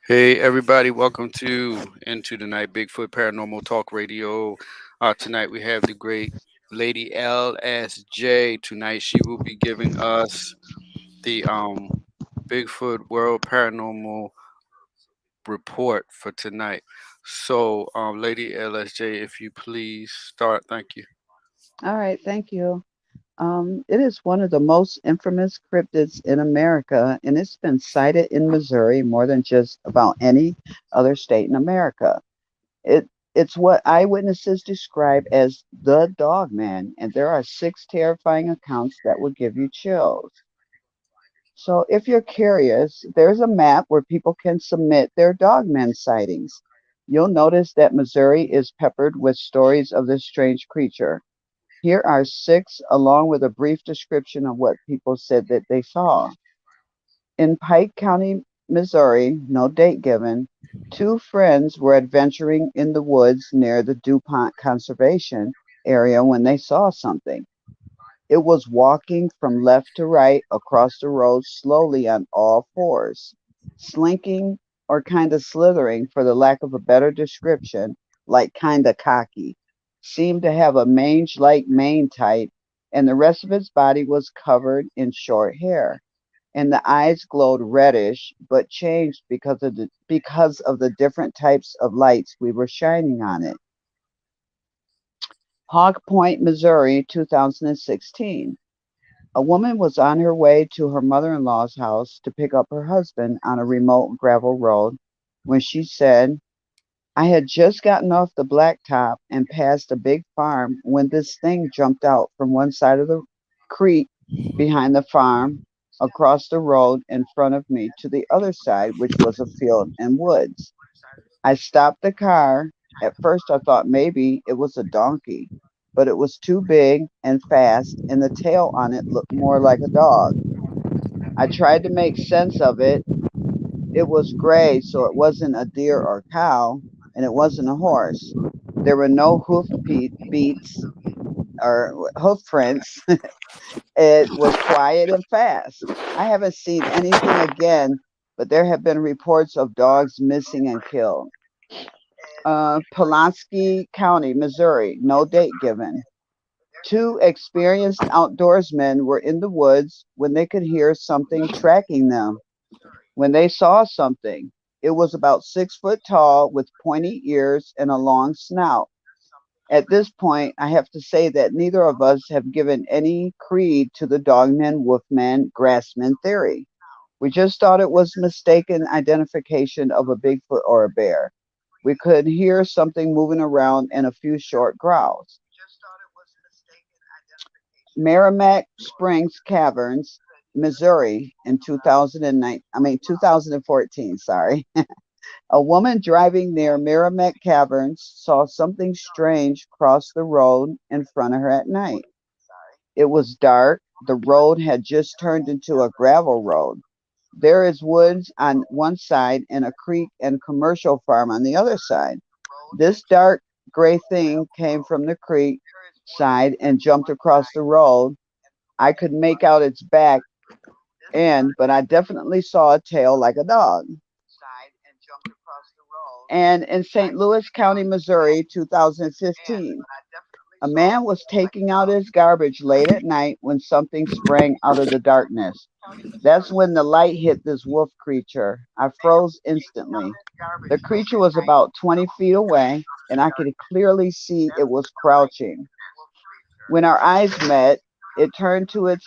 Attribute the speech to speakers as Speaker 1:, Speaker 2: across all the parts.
Speaker 1: Hey everybody, welcome to Into the Night Bigfoot Paranormal Talk Radio. Tonight we have the great lady L.S.J. Tonight she will be giving us the Bigfoot World Paranormal Report for tonight. So, Lady L.S.J., if you please start, thank you.
Speaker 2: All right, thank you. It is one of the most infamous cryptids in America, and it's been cited in Missouri more than just about any other state in America. It's what eyewitnesses describe as the dog man, and there are six terrifying accounts that will give you chills. So, if you're curious, there's a map where people can submit their dogman sightings. You'll notice that Missouri is peppered with stories of this strange creature. Here are six, along with a brief description of what people said that they saw. In Pike County, Missouri, no date given, two friends were adventuring in the woods near the DuPont Conservation area when they saw something. It was walking from left to right across the road slowly on all fours, slinking or kind of slithering, for the lack of a better description, like kind of cocky. Seemed to have a mange like mane type, and the rest of its body was covered in short hair. And the eyes glowed reddish, but changed because of the different types of lights we were shining on it. Hog Point, Missouri, 2016. A woman was on her way to her mother in law's house to pick up her husband on a remote gravel road when she said, I had just gotten off the blacktop and passed a big farm when this thing jumped out from one side of the creek behind the farm across the road in front of me to the other side, which was a field and woods. I stopped the car. At first, I thought maybe it was a donkey, but it was too big and fast, and the tail on it looked more like a dog. I tried to make sense of it. It was gray, so it wasn't a deer or cow, and it wasn't a horse. There were no beats or hoof prints. It was quiet and fast. I haven't seen anything again, but there have been reports of dogs missing and killed. Pulaski County, Missouri, no date given. Two experienced outdoorsmen were in the woods when they could hear something tracking them. When they saw something, it was about 6 foot tall with pointy ears and a long snout. At this point, I have to say that neither of us have given any creed to the dogman, wolfman, grassman theory. We just thought it was mistaken identification of a Bigfoot or a bear. We could hear something moving around and a few short growls. Merrimack Springs Caverns, Missouri in 2014, sorry. A woman driving near Merrimack Caverns saw something strange cross the road in front of her at night. It was dark. The road had just turned into a gravel road. There is woods on one side and a creek and commercial farm on the other side. This dark gray thing came from the creek side and jumped across the road. I could make out its back end, but I definitely saw a tail like a dog. And in St. Louis County, Missouri, 2015, a man was taking out his garbage late at night when something sprang out of the darkness. That's when the light hit this wolf creature. I froze instantly. The creature was about 20 feet away, and I could clearly see it was crouching. When our eyes met, it turned to its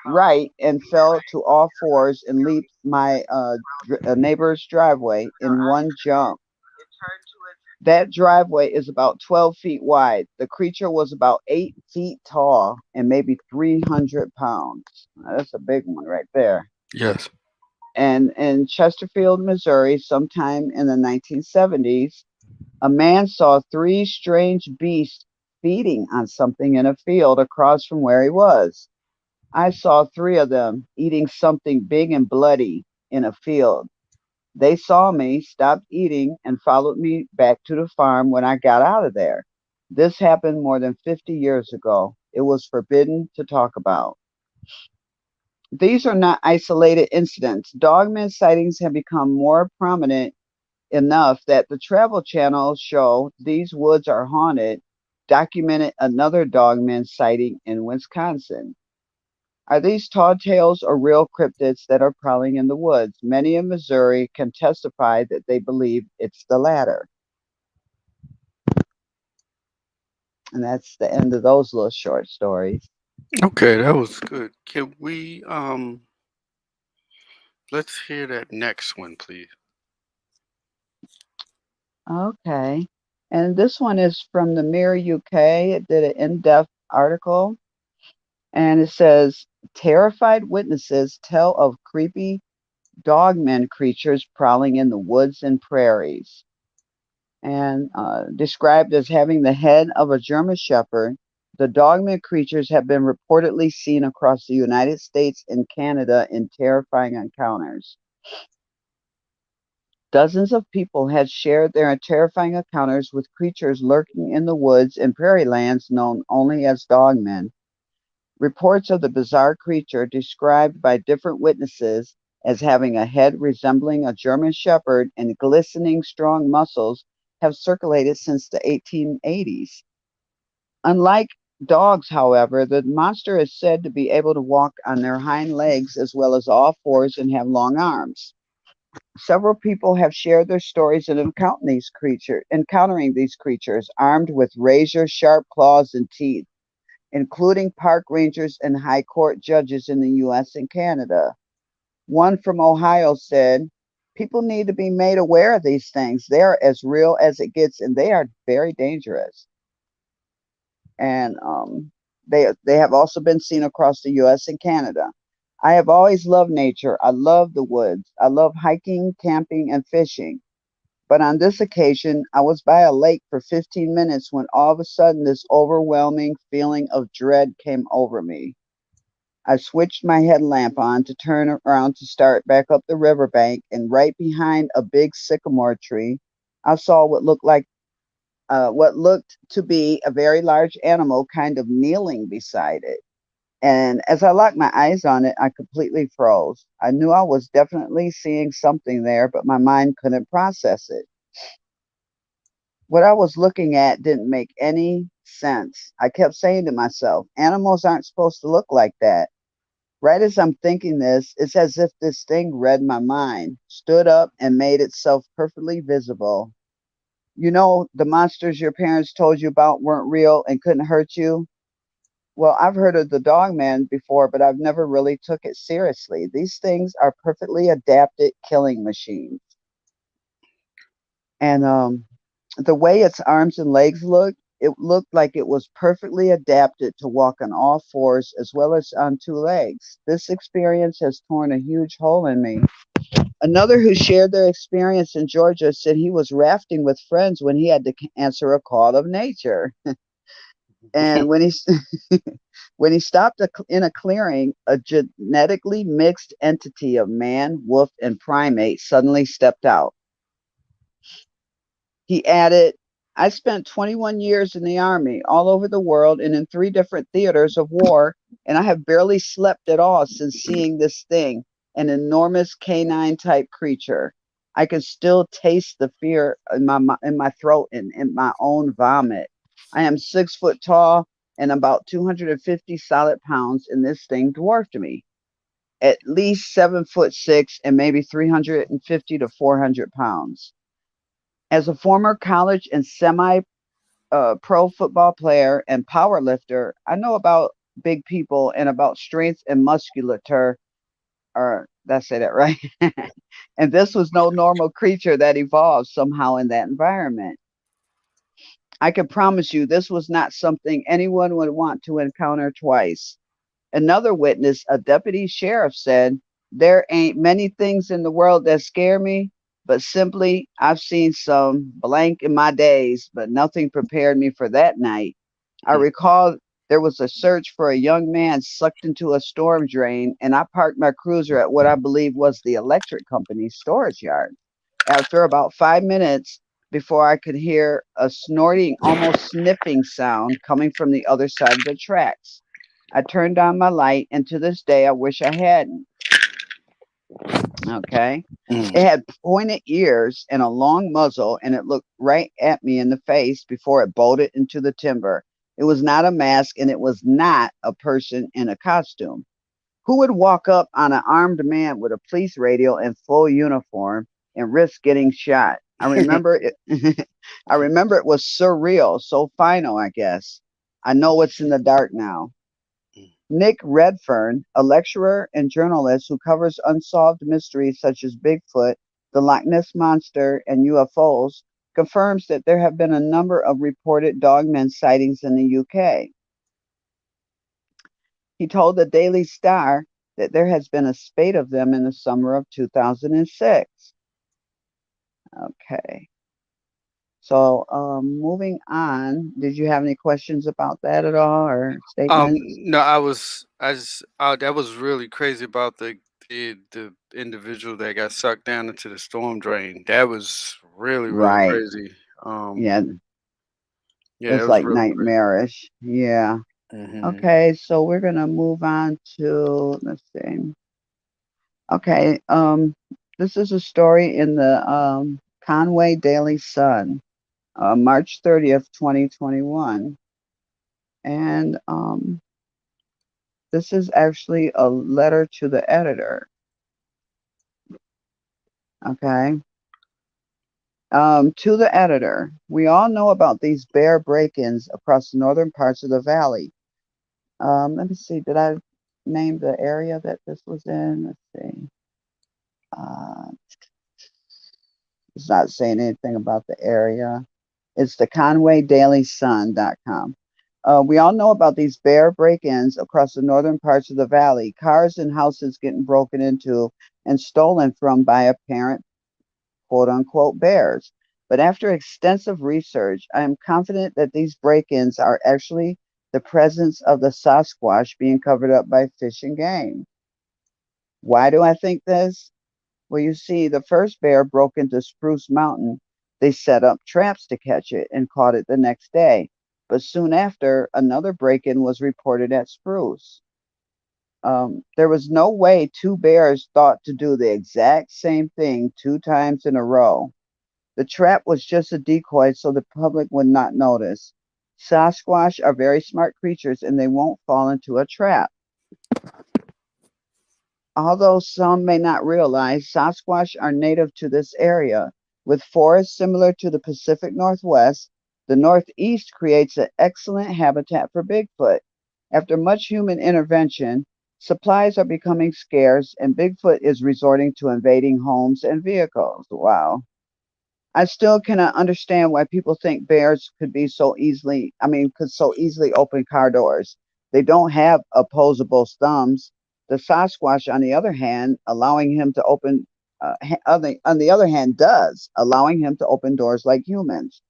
Speaker 2: right and fell to all fours and leaped my neighbor's driveway in one jump. That driveway is about 12 feet wide. The creature was about 8 feet tall and maybe 300 pounds. Now, that's a big one right there.
Speaker 1: Yes.
Speaker 2: And in Chesterfield, Missouri, sometime in the 1970s, a man saw three strange beasts feeding on something in a field across from where he was. I saw three of them eating something big and bloody in a field. They saw me, stopped eating, and followed me back to the farm when I got out of there. This happened more than 50 years ago. It was forbidden to talk about. These are not isolated incidents. Dogman sightings have become more prominent enough that the Travel Channel show These Woods Are Haunted documented another dogman sighting in Wisconsin. Are these tall tales or real cryptids that are prowling in the woods? Many in Missouri can testify that they believe it's the latter. And that's the end of those little short stories.
Speaker 1: Okay, that was good. Can we let's hear that next one, please.
Speaker 2: Okay. And this one is from the Mirror UK. It did an in depth article. And it says terrified witnesses tell of creepy dogmen creatures prowling in the woods and prairies. And described as having the head of a German Shepherd, the dogman creatures have been reportedly seen across the United States and Canada in terrifying encounters. Dozens of people had shared their terrifying encounters with creatures lurking in the woods and prairie lands known only as dogmen. Reports of the bizarre creature, described by different witnesses as having a head resembling a German Shepherd and glistening strong muscles, have circulated since the 1880s. Unlike dogs, however, the monster is said to be able to walk on their hind legs as well as all fours and have long arms. Several people have shared their stories of encountering these creatures armed with razor sharp claws and teeth, including park rangers and high court judges in the US and Canada. One from Ohio said, people need to be made aware of these things. They are as real as it gets and they are very dangerous. And they have also been seen across the US and Canada. I have always loved nature. I love the woods. I love hiking, camping, and fishing. But on this occasion, I was by a lake for 15 minutes when all of a sudden this overwhelming feeling of dread came over me. I switched my headlamp on to turn around to start back up the riverbank, and right behind a big sycamore tree, I saw what looked to be a very large animal kind of kneeling beside it. And as I locked my eyes on it, I completely froze. I knew I was definitely seeing something there, but my mind couldn't process it. What I was looking at didn't make any sense. I kept saying to myself, animals aren't supposed to look like that. Right as I'm thinking this, it's as if this thing read my mind, stood up, and made itself perfectly visible. You know, the monsters your parents told you about weren't real and couldn't hurt you? Well, I've heard of the dog man before, but I've never really took it seriously. These things are perfectly adapted killing machines. And the way its arms and legs looked, it looked like it was perfectly adapted to walk on all fours as well as on two legs. This experience has torn a huge hole in me. Another who shared their experience in Georgia said he was rafting with friends when he had to answer a call of nature. And when he when he stopped in a clearing, a genetically mixed entity of man, wolf, and primate suddenly stepped out. He added, I spent 21 years in the Army, all over the world, and in three different theaters of war, and I have barely slept at all since seeing this thing, an enormous canine type creature. I can still taste the fear in my throat and in my own vomit. I am 6 foot tall and about 250 solid pounds, and this thing dwarfed me. At least 7 foot 6 and maybe 350 to 400 pounds. As a former college and semi pro football player and power lifter, I know about big people and about strength and musculature. Or did I say that right? And this was no normal creature that evolved somehow in that environment. I can promise you this was not something anyone would want to encounter twice. Another witness, a deputy sheriff, said, there ain't many things in the world that scare me, but simply I've seen some blank in my days, but nothing prepared me for that night. I recall there was a search for a young man sucked into a storm drain, and I parked my cruiser at what I believe was the electric company's storage yard. After about 5 minutes, before I could hear a snorting, almost sniffing sound coming from the other side of the tracks. I turned on my light, and to this day, I wish I hadn't. Okay. It
Speaker 1: Mm.
Speaker 2: had pointed ears and a long muzzle, and it looked right at me in the face before it bolted into the timber. It was not a mask, and it was not a person in a costume. Who would walk up on an armed man with a police radio and full uniform and risk getting shot? I remember it. I remember it was surreal, so final, I guess. I know what's in the dark now. Nick Redfern, a lecturer and journalist who covers unsolved mysteries such as Bigfoot, the Loch Ness Monster, and UFOs, confirms that there have been a number of reported dogmen sightings in the UK. He told the Daily Star that there has been a spate of them in the summer of 2006. Okay. So, moving on, did you have any questions about that at all or statements?
Speaker 1: No, I just, that was really crazy about the individual that got sucked down into the storm drain. That was really, really
Speaker 2: Right.
Speaker 1: crazy. Um,
Speaker 2: Yeah,
Speaker 1: yeah, it
Speaker 2: it's
Speaker 1: was
Speaker 2: like
Speaker 1: really crazy.
Speaker 2: nightmarish. Yeah.
Speaker 1: Hmm.
Speaker 2: Okay, so we're gonna move on to let's see. Okay, this is a story in the Conway Daily Sun, March 30th, 2021, and this is actually a letter to the editor. Okay, to the editor, we all know about these bear break-ins across the northern parts of the valley. Let me see, did I name the area that this was in? Let's see. Uh, it's not saying anything about the area. It's the ConwayDailySun.com. We all know about these bear break ins across the northern parts of the valley, cars and houses getting broken into and stolen from by apparent quote unquote bears. But after extensive research, I am confident that these break ins are actually the presence of the Sasquatch being covered up by fish and game. Why do I think this? Well, you see, the first bear broke into Spruce Mountain. They set up traps to catch it and caught it the next day. But soon after, another break in was reported at Spruce. There was no way two bears thought to do the exact same thing two times in a row. The trap was just a decoy so the public would not notice. Sasquatch are very smart creatures and they won't fall into a trap. Although some may not realize, Sasquatch are native to this area. With forests similar to the Pacific Northwest, the Northeast creates an excellent habitat for Bigfoot. After much human intervention, supplies are becoming scarce and Bigfoot is resorting to invading homes and vehicles. Wow. I still cannot understand why people think bears could be so easily, could so easily open car doors. They don't have opposable thumbs. The Sasquatch, on the other hand, allowing him to open, on the other hand, does, allowing him to open doors like humans.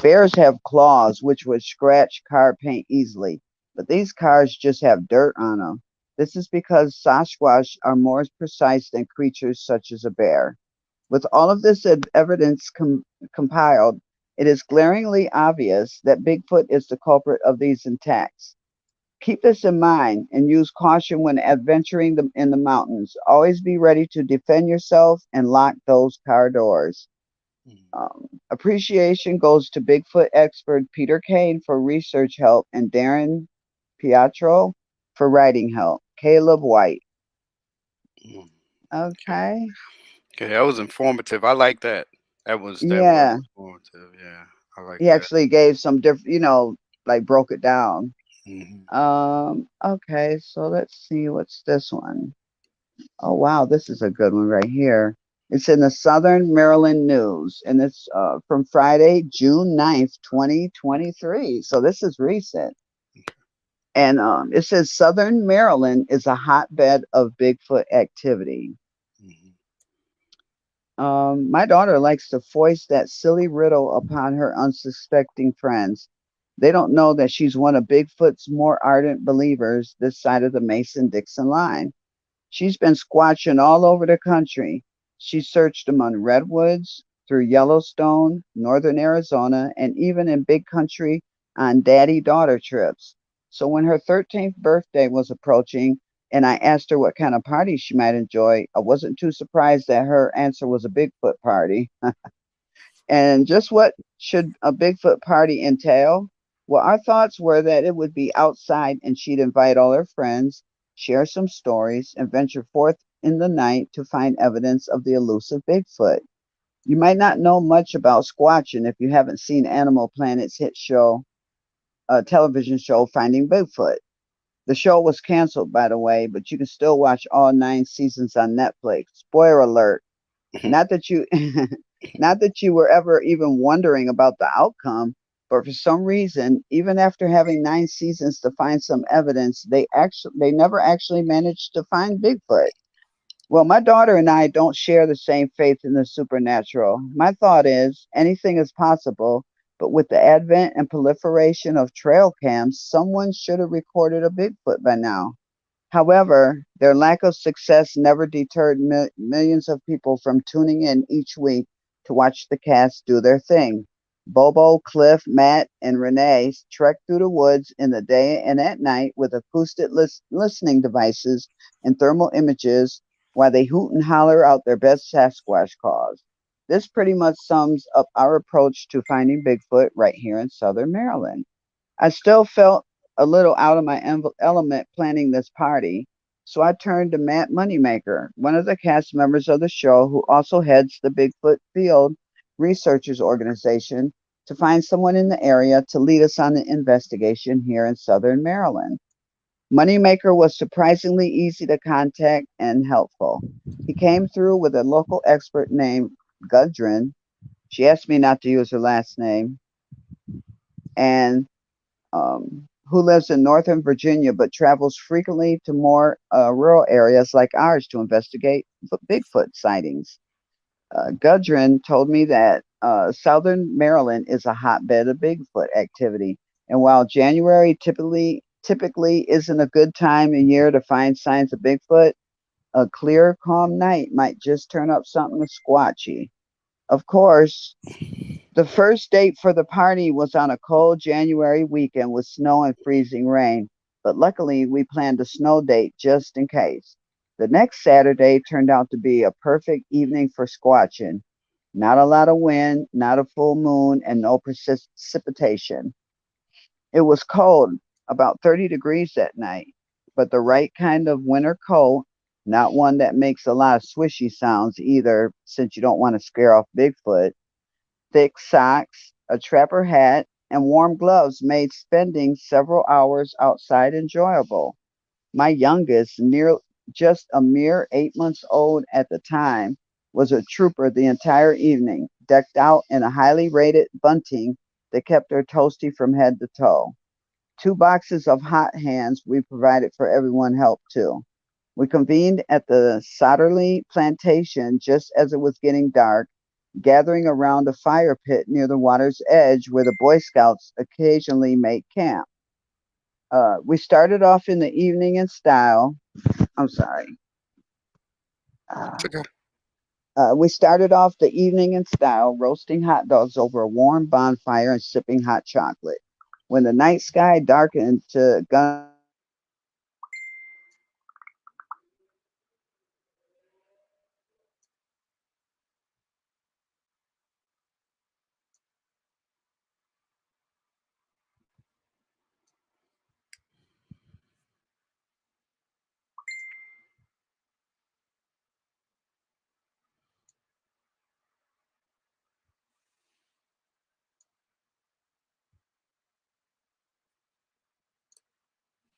Speaker 2: Bears have claws, which would scratch car paint easily, but these cars just have dirt on them. This is because Sasquatch are more precise than creatures such as a bear. With all of this evidence compiled, it is glaringly obvious that Bigfoot is the culprit of these attacks. Keep this in mind and use caution when adventuring in the mountains. Always be ready to defend yourself and lock those car doors. Appreciation goes to Bigfoot expert Peter Kane for research help and Darren Pietro for writing help. Caleb White.
Speaker 1: Okay.
Speaker 2: Okay.
Speaker 1: Okay, that was informative. I like that. That was
Speaker 2: Yeah.
Speaker 1: informative. Yeah, I like
Speaker 2: He
Speaker 1: that.
Speaker 2: actually gave some different, like broke it down.
Speaker 1: Hmm.
Speaker 2: Okay, so let's see what's this one. Oh wow, this is a good one right here. It's in the Southern Maryland News and it's from Friday, June 9th, 2023. So this is recent. And it says Southern Maryland is a hotbed of Bigfoot activity.
Speaker 1: Hmm.
Speaker 2: My daughter likes to foist that silly riddle upon her unsuspecting friends. They don't know that she's one of Bigfoot's more ardent believers this side of the Mason Dixon line. She's been squatching all over the country. She searched among redwoods, through Yellowstone, northern Arizona, and even in big country on daddy daughter trips. So when her 13th birthday was approaching and I asked her what kind of party she might enjoy, I wasn't too surprised that her answer was a Bigfoot party. And just what should a Bigfoot party entail? Well, our thoughts were that it would be outside and she'd invite all her friends, share some stories, and venture forth in the night to find evidence of the elusive Bigfoot. You might not know much about squatching if you haven't seen Animal Planet's hit show, television show, Finding Bigfoot. The show was canceled, by the way, but you can still watch all 9 seasons on Netflix. Spoiler alert. Not that you not that you were ever even wondering about the outcome, but for some reason, even after having 9 seasons to find some evidence, they never actually managed to find Bigfoot. Well, my daughter and I don't share the same faith in the supernatural. My thought is anything is possible, but with the advent and proliferation of trail cams, someone should have recorded a Bigfoot by now. However, their lack of success never deterred millions of people from tuning in each week to watch the cast do their thing. Bobo, Cliff, Matt, and Renee trek through the woods in the day and at night with acoustic listening devices and thermal images while they hoot and holler out their best Sasquatch calls. This pretty much sums up our approach to finding Bigfoot right here in southern Maryland. I still felt a little out of my element planning this party, so I turned to Matt Moneymaker, one of the cast members of the show who also heads the Bigfoot Field Researchers Organization, to find someone in the area to lead us on the investigation here in southern Maryland. Moneymaker was surprisingly easy to contact and helpful. He came through with a local expert named Gudrun. She asked me not to use her last name, and who lives in Northern Virginia but travels frequently to more rural areas like ours to investigate Bigfoot sightings. Gudrun told me that southern Maryland is a hotbed of Bigfoot activity, and while January typically isn't a good time of year to find signs of Bigfoot, a clear, calm night might just turn up something squatchy. Of course, the first date for the party was on a cold January weekend with snow and freezing rain, but luckily we planned a snow date just in case. The next Saturday turned out to be a perfect evening for squatching. Not a lot of wind, not a full moon, and no precipitation. It was cold, about 30 degrees that night, but the right kind of winter cold, not one that makes a lot of swishy sounds either, since you don't want to scare off Bigfoot. Thick socks, a trapper hat, and warm gloves made spending several hours outside enjoyable. My youngest, just a mere 8 months old at the time, was a trooper the entire evening, decked out in a highly rated bunting that kept her toasty from head to toe. 2 boxes of hot hands we provided for everyone helped too. We convened at the Solderly plantation just as it was getting dark, gathering around a fire pit near the water's edge where the Boy Scouts occasionally make camp. We started off in the evening in style. I'm sorry. Uh,
Speaker 1: It's okay.
Speaker 2: we started off the evening in style, roasting hot dogs over a warm bonfire and sipping hot chocolate. When the night sky darkened to gunmetal shadows, we headed out to the woods where the sun was already shining down. We started off the evening in style, roasting hot dogs over a warm bonfire and sipping hot chocolate. When the night sky darkened to gunmetal shadows, we headed out to the woods where the sun was already shining down. We started off the evening in style, roasting hot dogs over a warm bonfire and sipping hot chocolate.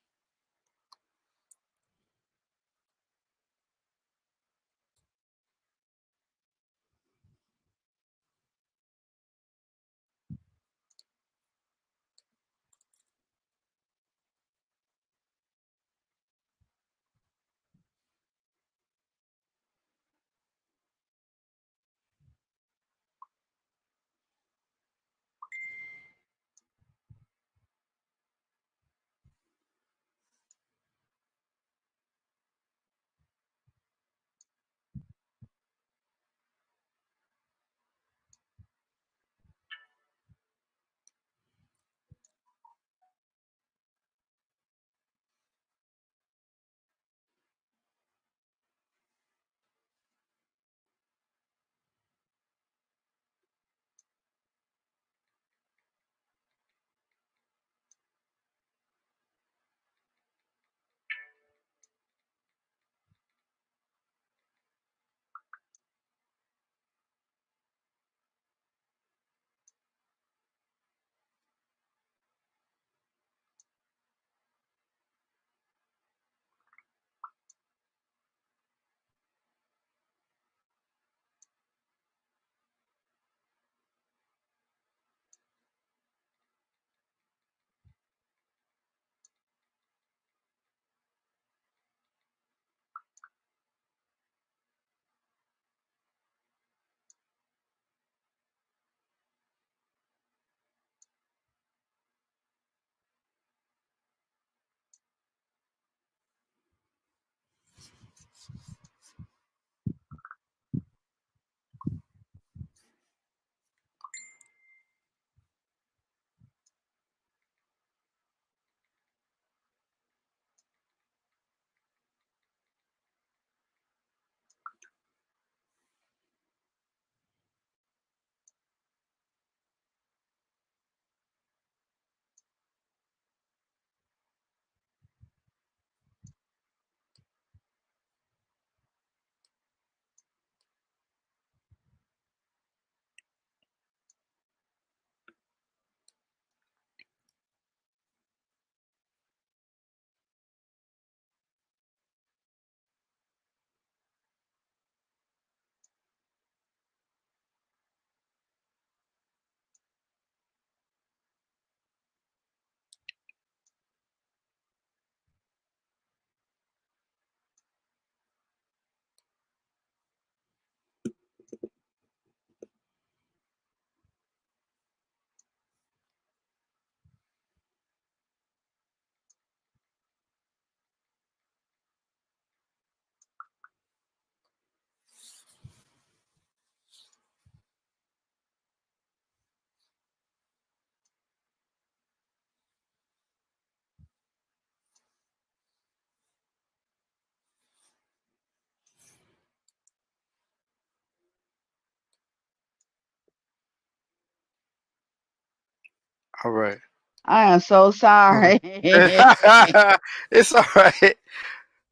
Speaker 1: All right.
Speaker 2: I am so sorry.
Speaker 1: It's all right.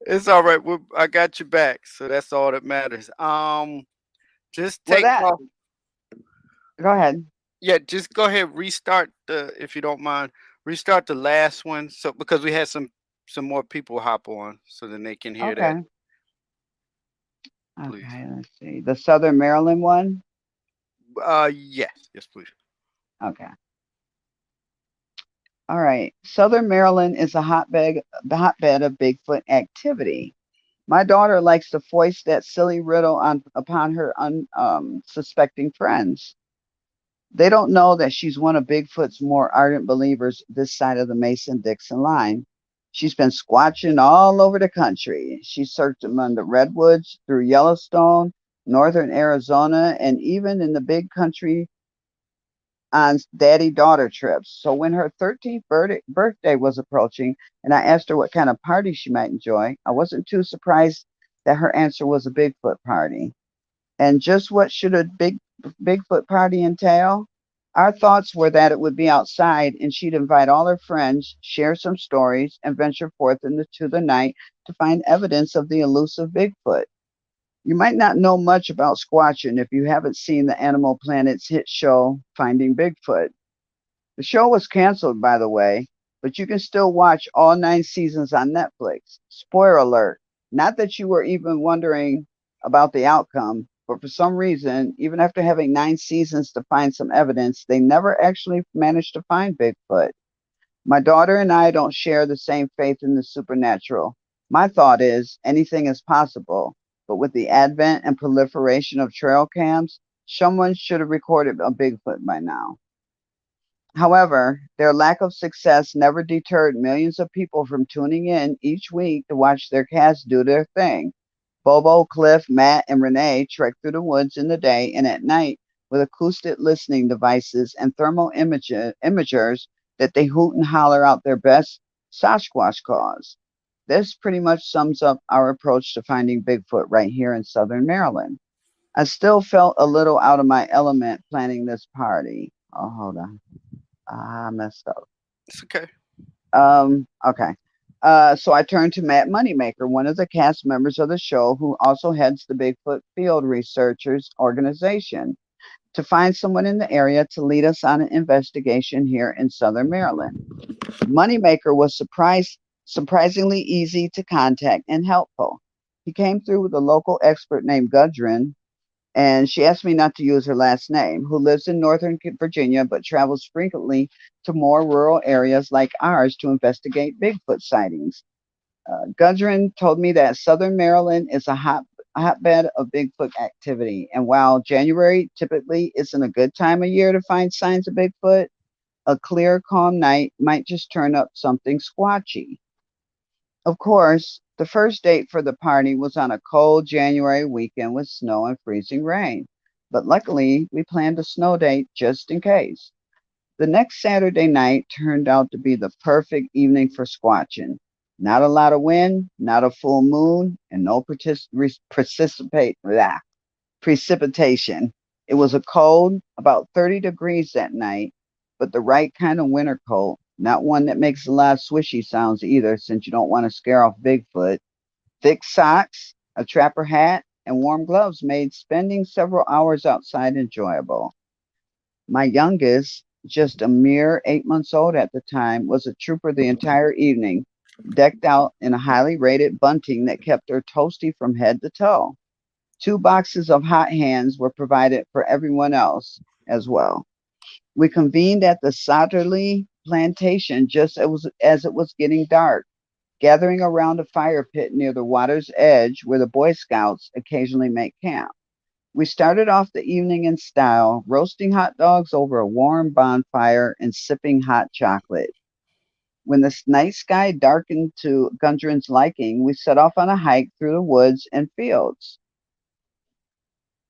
Speaker 1: It's all right. I got you back, so that's all that matters. Just
Speaker 2: Well,
Speaker 1: take
Speaker 2: that
Speaker 1: off.
Speaker 2: go ahead.
Speaker 1: Yeah, just go ahead. Restart the, if you don't mind. Restart the last one, so because we had some more people hop on, so then they can hear that,
Speaker 2: Okay.
Speaker 1: please.
Speaker 2: Okay, let's see. The Southern Maryland one?
Speaker 1: Yes, yes, please.
Speaker 2: Okay. All right. Southern Maryland is a hotbed of Bigfoot activity. My daughter likes to foist that silly riddle upon her unsuspecting friends. They don't know that she's one of Bigfoot's more ardent believers this side of the Mason Dixon line. She's been squatching all over the country. She searched among the redwoods, through Yellowstone, northern Arizona, and even in the big country on daddy daughter trips. So when her 13th birthday was approaching and I asked her what kind of party she might enjoy, I wasn't too surprised that her answer was a Bigfoot party. And just what should a Bigfoot party entail? Our thoughts were that it would be outside and she'd invite all her friends, share some stories, and venture forth into the night to find evidence of the elusive Bigfoot. You might not know much about squatching if you haven't seen the Animal Planet's hit show, Finding Bigfoot. The show was canceled, by the way, but you can still watch all 9 seasons on Netflix. Spoiler alert. Not that you were even wondering about the outcome, but for some reason, even after having 9 seasons to find some evidence, they never actually managed to find Bigfoot. My daughter and I don't share the same faith in the supernatural. My thought is anything is possible, but with the advent and proliferation of trail cams, someone should have recorded a Bigfoot by now. However, their lack of success never deterred millions of people from tuning in each week to watch their cats do their thing. Bobo, Cliff, Matt, and Renee trek through the woods in the day and at night with acoustic listening devices and thermal imagers that they hoot and holler out their best Sasquatch calls. This pretty much sums up our approach to finding Bigfoot right here in Southern Maryland. I still felt a little out of my element planning this party. Oh, hold on. I messed up.
Speaker 1: It's okay.
Speaker 2: Okay. So I turned to Matt Moneymaker, one of the cast members of the show who also heads the Bigfoot Field Researchers Organization, to find someone in the area to lead us on an investigation here in Southern Maryland. Moneymaker was surprisingly easy to contact and helpful. He came through with a local expert named Gudrun, and she asked me not to use her last name, who lives in Northern Virginia but travels frequently to more rural areas like ours to investigate Bigfoot sightings. Gudrun told me that Southern Maryland is a hotbed of Bigfoot activity, and while January typically isn't a good time of year to find signs of Bigfoot, a clear, calm night might just turn up something squatchy. Of course, the first date for the party was on a cold January weekend with snow and freezing rain. But luckily, we planned a snow date just in case. The next Saturday night turned out to be the perfect evening for squatching. Not a lot of wind, not a full moon, and no precipitation. It was a cold, about 30 degrees that night, but the right kind of winter coat, not one that makes a lot of swishy sounds either, since you don't want to scare off Bigfoot. Thick socks, a trapper hat, and warm gloves made spending several hours outside enjoyable. My youngest, just a mere 8 months old at the time, was a trooper the entire evening, decked out in a highly rated bunting that kept her toasty from head to toe. 2 boxes of hot hands were provided for everyone else as well. We convened at the Satterley plantation just as it was getting dark, gathering around a fire pit near the water's edge where the Boy Scouts occasionally make camp. We started off the evening in style, roasting hot dogs over a warm bonfire and sipping hot chocolate. When the night sky darkened to Gundren's liking, we set off on a hike through the woods and fields.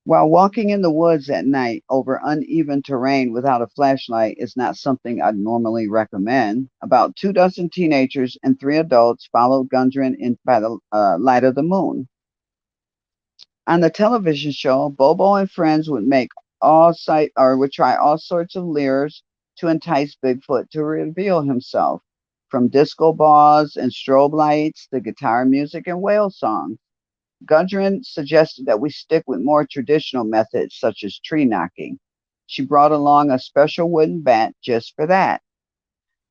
Speaker 2: While walking in the woods at night over uneven terrain without a flashlight is not something I'd normally recommend, about 2 dozen teenagers and 3 adults followed Gundren in by the light of the moon. On the television show, Bobo and friends would make all sight or would try all sorts of lures to entice Bigfoot to reveal himself, from disco balls and strobe lights to guitar music and whale songs. Gudrun suggested that we stick with more traditional methods such as tree knocking. She brought along a special wooden bat just for that.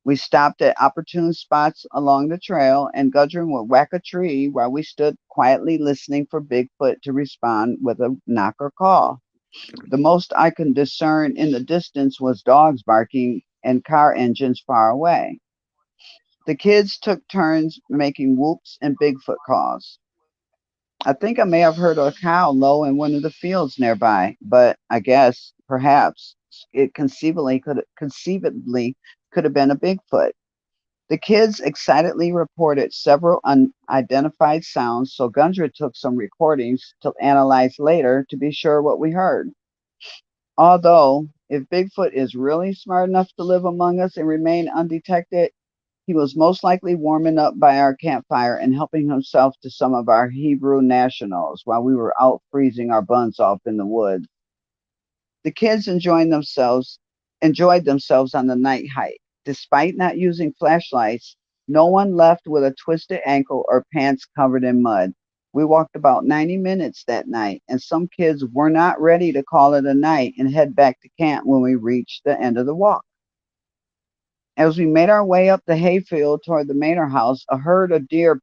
Speaker 2: We stopped at opportune spots along the trail, and Gudrun would whack a tree while we stood quietly listening for Bigfoot to respond with a knock or call. The most I could discern in the distance was dogs barking and car engines far away. The kids took turns making whoops and Bigfoot calls. I think I may have heard a cow low in one of the fields nearby, but I guess perhaps it conceivably could have been a Bigfoot. The kids excitedly reported several unidentified sounds, so Gundra took some recordings to analyze later to be sure what we heard. Although, if Bigfoot is really smart enough to live among us and remain undetected, he was most likely warming up by our campfire and helping himself to some of our Hebrew nationals while we were out freezing our buns off in the woods. The kids enjoyed themselves on the night hike. Despite not using flashlights, no one left with a twisted ankle or pants covered in mud. We walked about 90 minutes that night, and some kids were not ready to call it a night and head back to camp when we reached the end of the walk. As we made our way up the hayfield toward the manor house, a herd of deer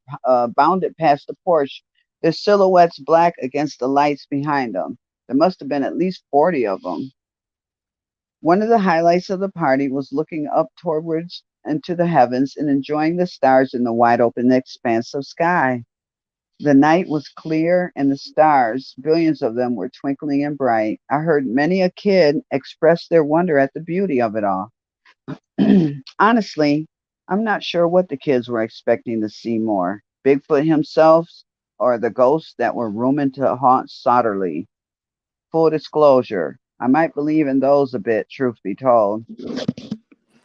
Speaker 2: bounded past the porch, their silhouettes black against the lights behind them. There must have been at least 40 of them. One of the highlights of the party was looking up towards into the heavens and enjoying the stars in the wide open expanse of sky. The night was clear and the stars, billions of them, were twinkling and bright. I heard many a kid express their wonder at the beauty of it all. Honestly, I'm not sure what the kids were expecting to see more, Bigfoot himself or the ghosts that were rooming to haunt Solderly. Full disclosure, I might believe in those a bit, truth be told.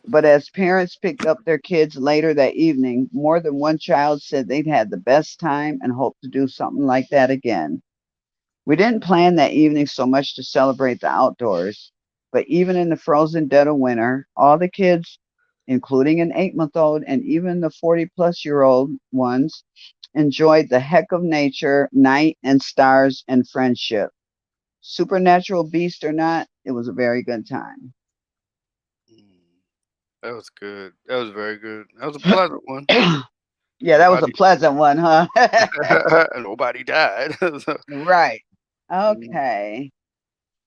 Speaker 2: But as parents picked up their kids later that evening, more than one child said they'd had the best time and hoped to do something like that again. We didn't plan that evening so much to celebrate the outdoors, but even in the frozen dead of winter, all the kids, including an 8-month old and even the 40-plus-year-old ones, enjoyed the heck of nature, night, and stars and friendship. Supernatural beast or not, it was a very good time.
Speaker 1: Mm, that was good. That was very good. That was a pleasant one.
Speaker 2: Yeah, that was a
Speaker 1: Nobody,
Speaker 2: pleasant one, huh?
Speaker 1: nobody died. So,
Speaker 2: Right.
Speaker 1: mm,
Speaker 2: Okay.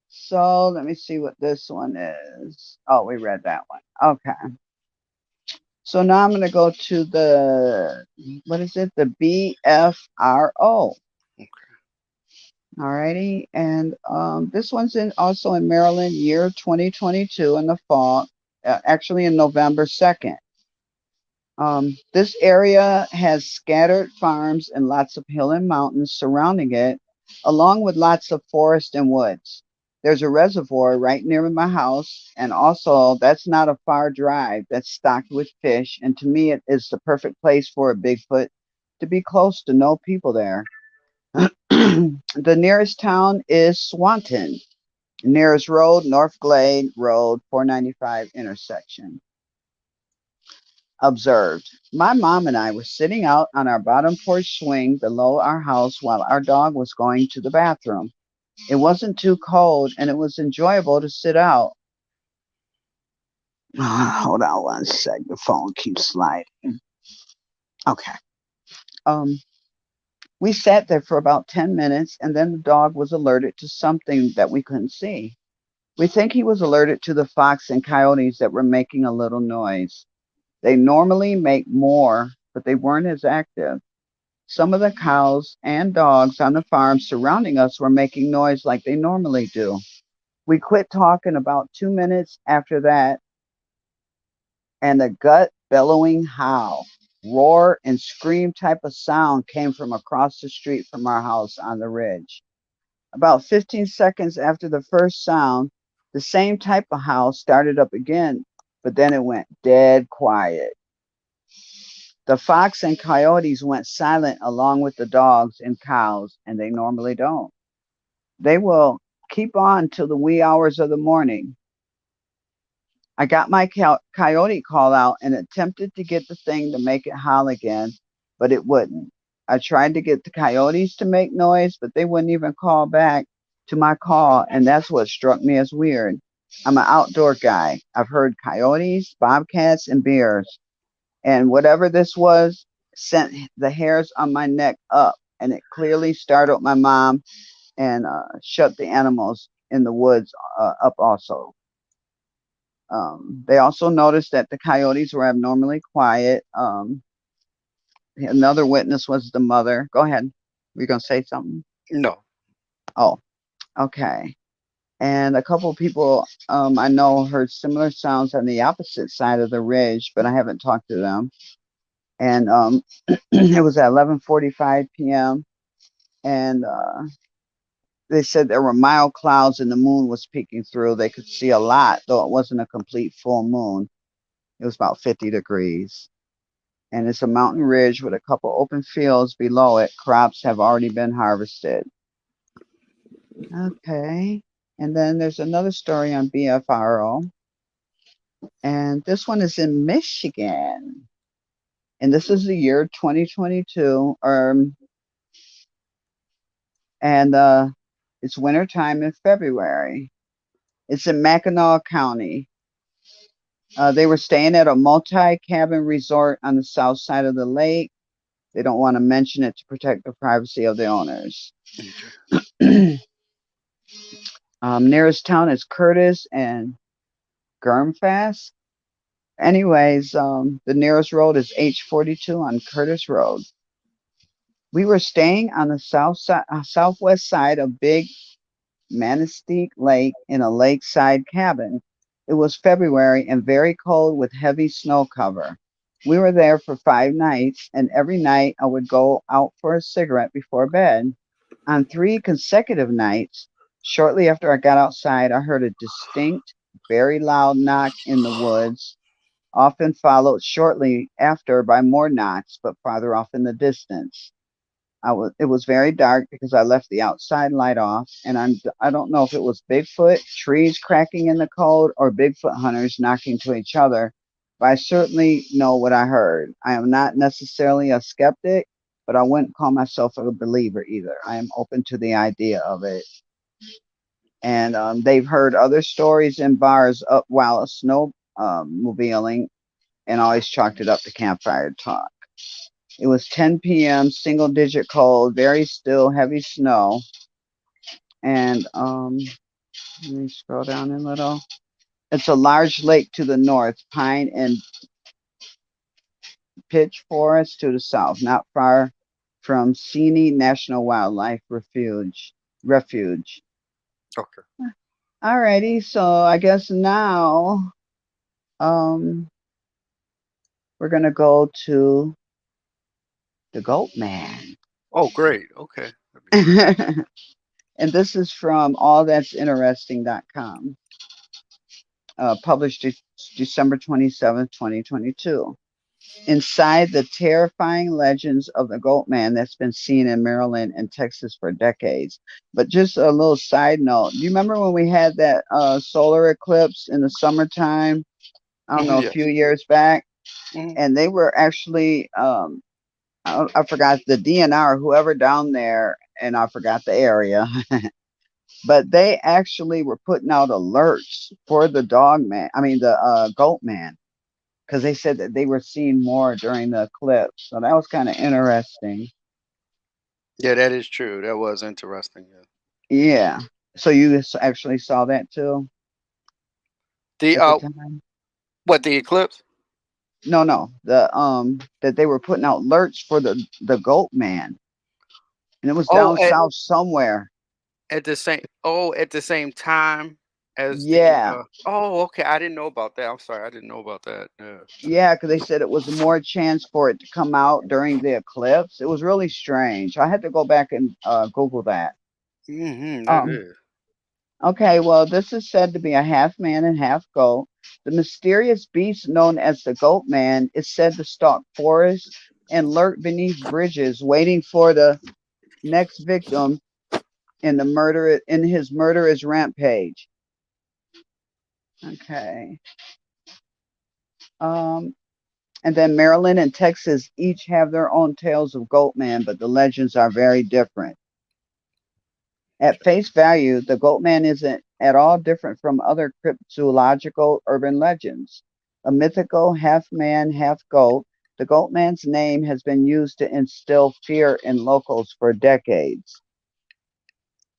Speaker 2: So let me see what this one is. Oh, we read that one. Okay. So now I'm going to go to what is it? The BFRO. Alrighty. And this one's also in Maryland, year 2022 in the fall, actually in November 2nd. This area has scattered farms and lots of hill and mountains surrounding it, along with lots of forest and woods. There's a reservoir right near my house, and also that's not a far drive that's stocked with fish. And to me, it is the perfect place for a Bigfoot to be close to no people there. The nearest town is Swanton. Nearest road, North Glade Road, 495 intersection. Observed. My mom and I were sitting out on our bottom porch swing below our house while our dog was going to the bathroom. It wasn't too cold and it was enjoyable to sit out. Hold on one sec. The phone keeps sliding. Okay. Um, we sat there for about 10 minutes and then the dog was alerted to something that we couldn't see. We think he was alerted to the fox and coyotes that were making a little noise. They normally make more, but they weren't as active. Some of the cows and dogs on the farm surrounding us were making noise like they normally do. We quit talking about 2 minutes after that, and a gut bellowing howl, roar, and scream type of sound came from across the street from our house on the ridge. About 15 seconds after the first sound, the same type of howl started up again, but then it went dead quiet. The fox and coyotes went silent along with the dogs and cows, and they normally don't. They will keep on till the wee hours of the morning. I got my coyote call out and attempted to get the thing to make it howl again, but it wouldn't. I tried to get the coyotes to make noise, but they wouldn't even call back to my call, and that's what struck me as weird. I'm an outdoor guy. I've heard coyotes, bobcats, and bears, and whatever this was sent the hairs on my neck up, and it clearly startled my mom and shut the animals in the woods up also. They also noticed that the coyotes were abnormally quiet. Another witness was the mother. Go ahead. Were you going to say something?
Speaker 1: No.
Speaker 2: Oh, okay. And a couple of people I know heard similar sounds on the opposite side of the ridge, but I haven't talked to them. And it was at 11:45 p.m. And they said there were mild clouds and the moon was peeking through. They could see a lot, though it wasn't a complete full moon. It was about 50 degrees. And it's a mountain ridge with a couple open fields below it. Crops have already been harvested. Okay. And then there's another story on BFRO. And this one is in Michigan. And this is the year 2022. And it's wintertime in February. It's in Mackinac County. They were staying at a multi cabin resort on the south side of the lake. They don't want to mention it to protect the privacy of the owners.
Speaker 1: Okay.
Speaker 2: Nearest town is Curtis and Gurmfast. Anyways, the nearest road is H42 on Curtis Road. We were staying on the southwest side of Big Manistee Lake in a lakeside cabin. It was February and very cold with heavy snow cover. We were there for 5 nights, and every night I would go out for a cigarette before bed. On 3 consecutive nights, shortly after I got outside, I heard a distinct, very loud knock in the woods, often followed shortly after by more knocks, but farther off in the distance. It was very dark because I left the outside light off, and I don't know if it was Bigfoot, trees cracking in the cold, or Bigfoot hunters knocking to each other, but I certainly know what I heard. I am not necessarily a skeptic, but I wouldn't call myself a believer either. I am open to the idea of it. And they've heard other stories in bars up while snow mobiling, and always chalked it up to campfire talk. It was 10 p.m., single digit cold, very still, heavy snow. And let me scroll down a little. It's a large lake to the north, pine and pitch forest to the south, not far from Seney National Wildlife Refuge.
Speaker 1: Okay.
Speaker 2: Alrighty, so I guess now um, we're gonna go to the Goat Man.
Speaker 1: Oh, great. Okay. That'd be great.
Speaker 2: And this is from allthat'sinteresting.com, published December 27th, 2022. Inside the terrifying legends of the Goat Man that's been seen in Maryland and Texas for decades. But just a little side note, do you remember when we had that solar eclipse in the summertime? I don't know, a few
Speaker 1: Yes.
Speaker 2: years back?
Speaker 1: Hmm.
Speaker 2: And they were actually, I forgot the DNR, whoever down there, and I forgot the area, but they actually were putting out alerts for the dog man, I mean, the goat man, because they said that they were seeing more during the eclipse. So that was kind of interesting.
Speaker 1: Yeah, that is true. That was interesting. Yeah.
Speaker 2: Yeah. So you actually saw that too
Speaker 1: The
Speaker 2: at the time?
Speaker 1: what, the eclipse?
Speaker 2: No, no. The that they were putting out alerts for the goat man, and it was
Speaker 1: Oh,
Speaker 2: down south somewhere.
Speaker 1: at the same time as the
Speaker 2: Yeah.
Speaker 1: oh, okay. I didn't know about that. I'm sorry. I didn't know about that. Yeah.
Speaker 2: Yeah, because they said it was more chance for it to come out during the eclipse. It was really strange. I had to go back and Google that.
Speaker 1: That
Speaker 2: Um,
Speaker 1: is.
Speaker 2: okay, well, this is said to be a half man and half goat. The mysterious beast known as the goat man is said to stalk forests and lurk beneath bridges, waiting for the next victim in his murderous rampage. Okay. Um, and then Maryland and Texas each have their own tales of Goatman, but the legends are very different. At face value, the Goatman isn't at all different from other cryptozoological urban legends. A mythical half man, half goat, the Goatman's name has been used to instill fear in locals for decades.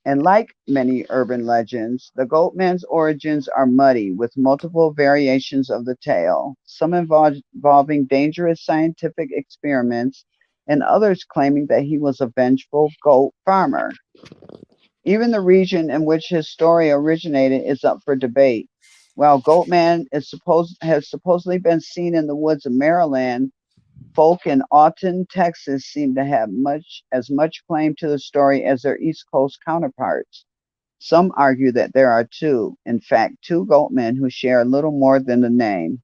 Speaker 2: And like many urban legends, the Goatman's origins are muddy with multiple variations of the tale, some involving dangerous scientific experiments, and others claiming that he was a vengeful goat farmer. Even the region in which his story originated is up for debate. While has supposedly been seen in the woods of Maryland, folk in Austin, Texas seem to have much claim to the story as their East Coast counterparts. Some argue that there are two, in fact, two goatmen who share little more than the name.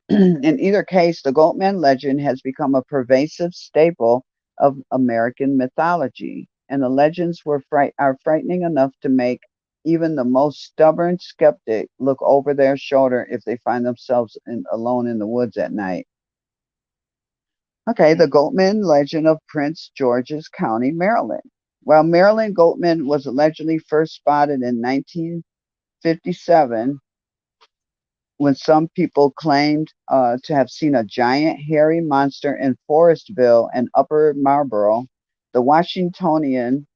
Speaker 2: In either case, the Goatman legend has become a pervasive staple of American mythology, and the legends are frightening enough to make even the most stubborn skeptic look over their shoulder if they find themselves alone in the woods at night. Okay, the Goatman legend of Prince George's County, Maryland. While Maryland Goatman was allegedly first spotted in 1957, when some people claimed to have seen a giant hairy monster in Forestville and Upper Marlboro, the Washingtonian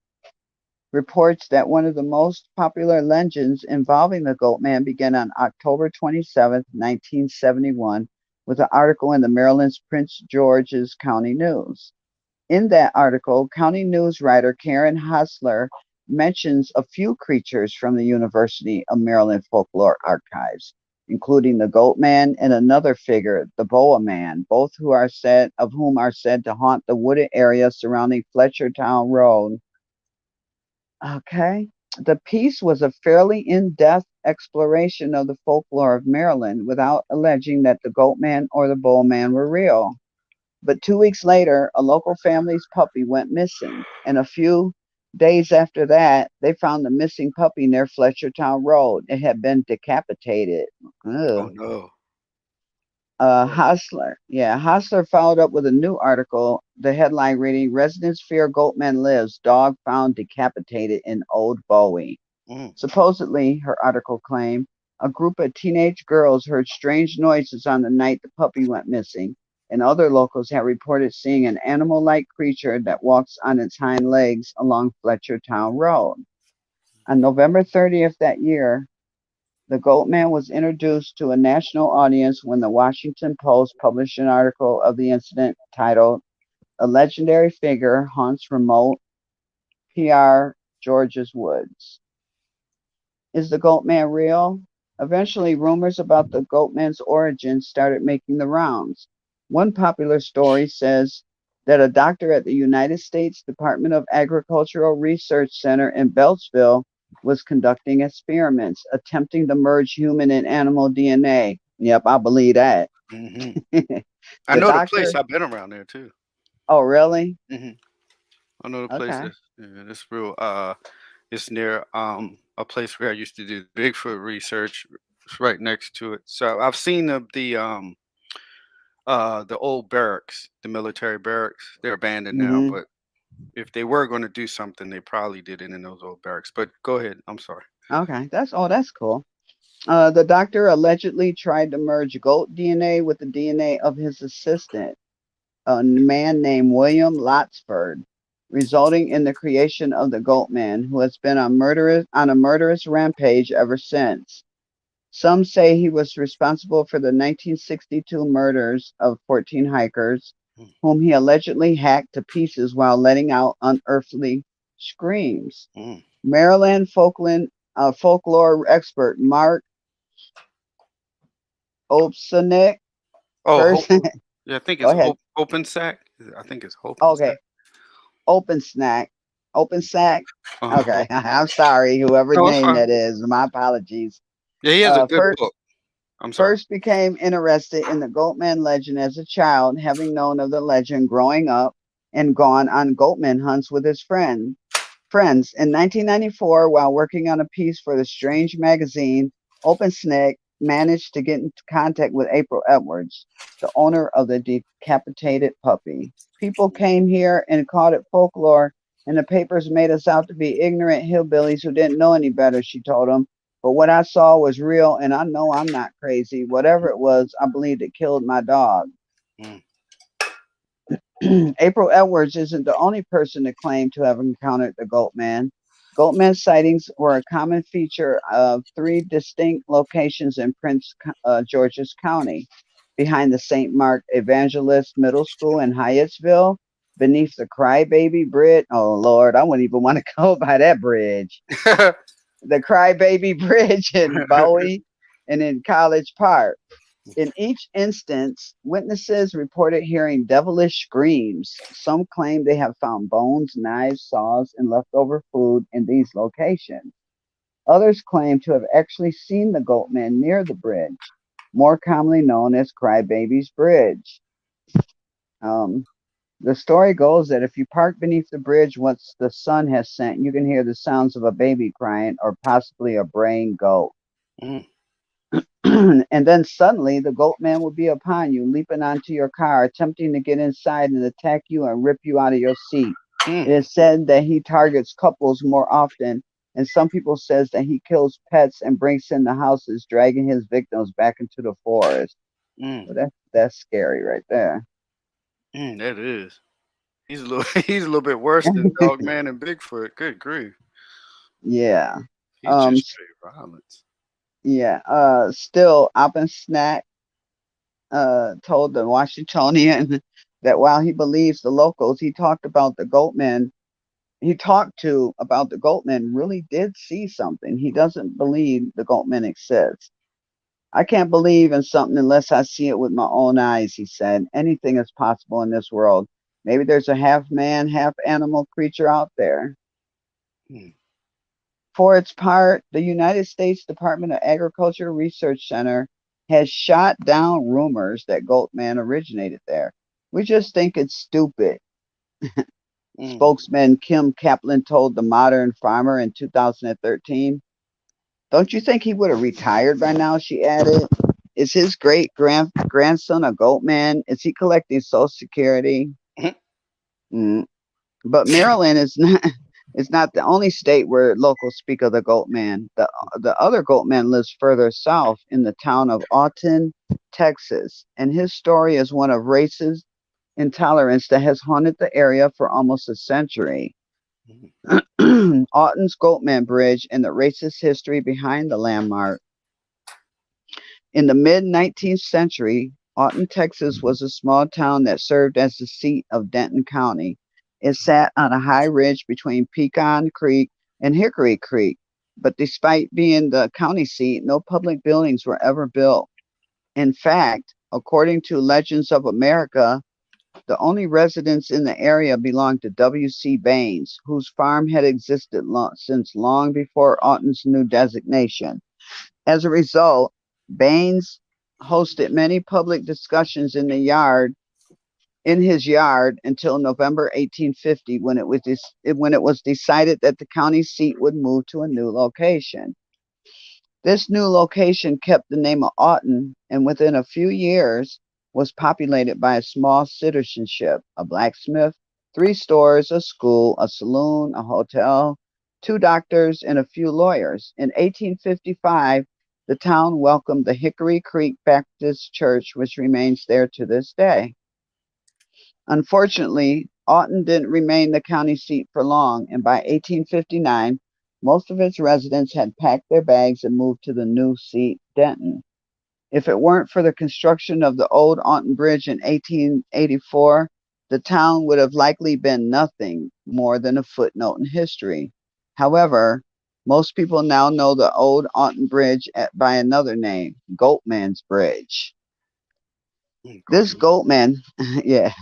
Speaker 2: reports that one of the most popular legends involving the Goatman began on October 27th, 1971, with an article in the Maryland's Prince George's County News. In that article, county news writer Karen Hassler mentions a few creatures from the University of Maryland folklore archives, including the Goat Man and another figure, the Boa Man, both of whom are said to haunt the wooded area surrounding Fletchertown Road. Okay. The piece was a fairly in-depth exploration of the folklore of Maryland without alleging that the Goat Man or the Boa Man were real. But 2 weeks later, a local family's puppy went missing, and a few days after that, they found the missing puppy near Fletchertown Road. It had been decapitated.
Speaker 1: Oh
Speaker 2: Ugh.
Speaker 1: no. Oh.
Speaker 2: Hostler followed up with a new article, the headline reading, Residents Fear Goatman Lives, Dog Found Decapitated in Old Bowie.
Speaker 1: Mm.
Speaker 2: Supposedly, her article claimed, a group of teenage girls heard strange noises on the night the puppy went missing, and other locals have reported seeing an animal like creature that walks on its hind legs along Fletchertown Road. On November 30th that year, the Goatman was introduced to a national audience when the Washington Post published an article of the incident titled, A Legendary Figure Haunts Remote PR George's Woods. Is the Goatman real? Eventually, rumors about the Goatman's origin started making the rounds. One popular story says that a doctor at the United States Department of Agricultural Research Center in Beltsville was conducting experiments attempting to merge human and animal DNA. Yep, I believe that.
Speaker 1: Hmm. I
Speaker 2: The
Speaker 1: know the place.
Speaker 2: doctor,
Speaker 1: I've been around there too.
Speaker 2: oh, really?
Speaker 1: Hmm. I know the place.
Speaker 2: Okay.
Speaker 1: It's real. It's near a place where I used to do Bigfoot research. It's right next to it. So I've seen the old barracks, the military barracks. They're abandoned now,
Speaker 2: Hmm.
Speaker 1: but if they were going to do something, they probably did it in those old barracks. But go ahead. I'm sorry.
Speaker 2: Okay. That's cool. The doctor allegedly tried to merge goat DNA with the DNA of his assistant, a man named William Lotsford, resulting in the creation of the Goat Man, who has been on a murderous rampage ever since. Some say he was responsible for the 1962 murders of 14 hikers, whom he allegedly hacked to pieces while letting out unearthly screams.
Speaker 1: Mm.
Speaker 2: Maryland folklore expert Mark Opsonick
Speaker 1: Oh,
Speaker 2: first.
Speaker 1: yeah, I think
Speaker 2: Go
Speaker 1: it's
Speaker 2: ahead.
Speaker 1: open sack. I think it's open
Speaker 2: Okay,
Speaker 1: sack.
Speaker 2: open snack, open sack.
Speaker 1: Oh,
Speaker 2: Okay, I'm sorry, whoever
Speaker 1: no, it's
Speaker 2: name
Speaker 1: fine.
Speaker 2: that is. My apologies.
Speaker 1: Yeah, he has a
Speaker 2: Uh,
Speaker 1: good
Speaker 2: first,
Speaker 1: book. I'm sorry.
Speaker 2: first became interested in the Goatman legend as a child, having known of the legend growing up and gone on goatman hunts with his friends. In 1994, while working on a piece for the Strange magazine, Open Snake managed to get into contact with April Edwards, the owner of the decapitated puppy. People came here and called it folklore, and the papers made us out to be ignorant hillbillies who didn't know any better, she told them. But what I saw was real, and I know I'm not crazy. Whatever it was, I believed it killed my dog.
Speaker 1: Mm.
Speaker 2: April Edwards isn't the only person to claim to have encountered the Goatman. Goatman sightings were a common feature of three distinct locations in Prince George's County: behind the St. Mark Evangelist Middle School in Hyattsville, beneath the Crybaby Bridge. Oh, Lord, I wouldn't even want to go by that bridge. The Crybaby Bridge in Bowie and in College Park. In each instance, witnesses reported hearing devilish screams. Some claim they have found bones, knives, saws, and leftover food in these locations. Others claim to have actually seen the Goatman near the bridge, more commonly known as Crybaby's Bridge. Um, the story goes that if you park beneath the bridge once the sun has set, you can hear the sounds of a baby crying or possibly a braying goat.
Speaker 1: Mm.
Speaker 2: And then suddenly the goat man will be upon you, leaping onto your car, attempting to get inside and attack you and rip you out of your seat. It
Speaker 1: Mm.
Speaker 2: is said that he targets couples more often, and some people says that he kills pets and breaks into houses, dragging his victims back into the forest.
Speaker 1: Mm.
Speaker 2: Well, that's scary right there.
Speaker 1: Mm. That is. He's a little. He's a little bit worse than Dogman and Bigfoot. Good grief.
Speaker 2: Yeah.
Speaker 1: He's
Speaker 2: Um.
Speaker 1: just straight violence.
Speaker 2: Yeah. Still, Snack told the Washingtonian that while he believes the locals he talked about the Goatman he talked to about the Goatman really did see something. He doesn't believe the Goatman exists. I can't believe in something unless I see it with my own eyes, he said. Anything is possible in this world. Maybe there's a half man, half animal creature out there.
Speaker 1: Mm.
Speaker 2: For its part, the United States Department of Agriculture Research Center has shot down rumors that Goatman originated there. We just think it's stupid.
Speaker 1: Mm.
Speaker 2: Spokesman Kim Kaplan told the Modern Farmer in 2013. Don't you think he would have retired by now? She added. Is his grandson a goat man? Is he collecting Social Security?
Speaker 1: Mm.
Speaker 2: Mm. But Maryland is not. It's not the only state where locals speak of the goat man. The other goat man lives further south in the town of Alton, Texas, and his story is one of racist intolerance that has haunted the area for almost a century.
Speaker 1: Mm.
Speaker 2: Alton's Goatman Bridge and the racist history behind the landmark. In the mid 19th century, Alton, Texas was a small town that served as the seat of Denton County. It sat on a high ridge between Pecan Creek and Hickory Creek, but despite being the county seat, no public buildings were ever built. In fact, according to Legends of America, the only residents in the area belonged to W.C. Baines, whose farm had existed since long before Alton's new designation. As a result, Baines hosted many public discussions in his yard until November 1850 when it was decided that the county seat would move to a new location. This new location kept the name of Alton and within a few years was populated by a small citizenship, a blacksmith, three stores, a school, a saloon, a hotel, two doctors, and a few lawyers. In 1855, the town welcomed the Hickory Creek Baptist Church, which remains there to this day. Unfortunately, Alton didn't remain the county seat for long, and by 1859, most of its residents had packed their bags and moved to the new seat, Denton. If it weren't for the construction of the old Alton Bridge in 1884, the town would have likely been nothing more than a footnote in history. However, most people now know the old Alton Bridge by another name, Goatman's Bridge.
Speaker 1: Mm.
Speaker 2: This
Speaker 1: Goatman.
Speaker 2: Goatman, yeah,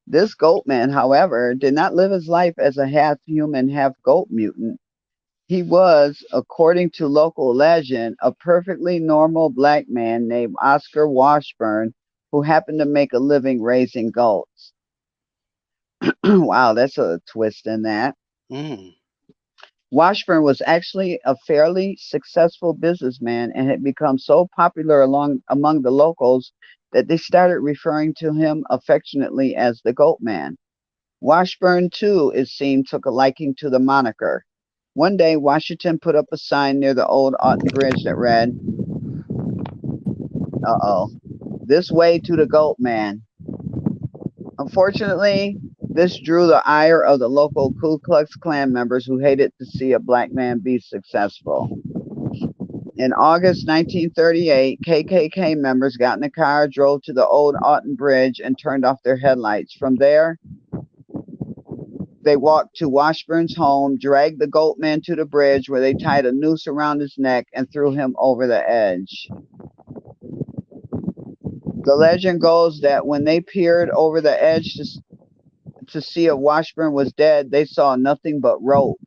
Speaker 2: this Goatman, however, did not live his life as a half human, half goat mutant. He was, according to local legend, a perfectly normal black man named Oscar Washburn who happened to make a living raising goats. Wow, that's a twist in that.
Speaker 1: Mm.
Speaker 2: Washburn was actually a fairly successful businessman and had become so popular among the locals that they started referring to him affectionately as the Goat Man. Washburn, too, it seemed, took a liking to the moniker. One day, Washington put up a sign near the old Aughton Bridge that read, "Uh-oh, this way to the Goat Man." Unfortunately, this drew the ire of the local Ku Klux Klan members who hated to see a black man be successful. In August 1938, KKK members got in a car, drove to the old Aughton Bridge, and turned off their headlights. From there, they walked to Washburn's home, dragged the goat man to the bridge where they tied a noose around his neck and threw him over the edge. The legend goes that when they peered over the edge to see if Washburn was dead, they saw nothing but rope.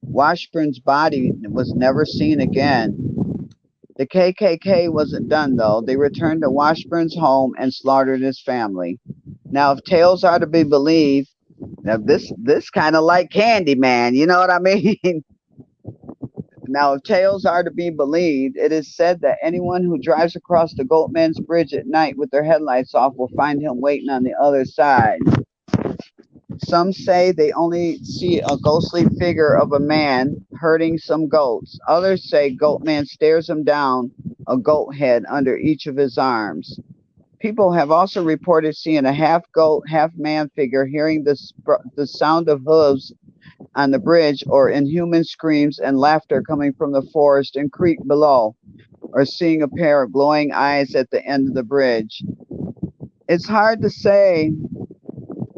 Speaker 2: Washburn's body was never seen again. The KKK wasn't done though. They returned to Washburn's home and slaughtered his family. Now, if tales are to be believed, now this kind of like Candyman, you know what I mean? Now, if tales are to be believed, it is said that anyone who drives across the Goatman's Bridge at night with their headlights off will find him waiting on the other side. Some say they only see a ghostly figure of a man herding some goats. Others say Goatman stares him down, a goat head under each of his arms. People have also reported seeing a half goat, half man figure, hearing the sound of hooves on the bridge, or inhuman screams and laughter coming from the forest and creek below, or seeing a pair of glowing eyes at the end of the bridge. It's hard to say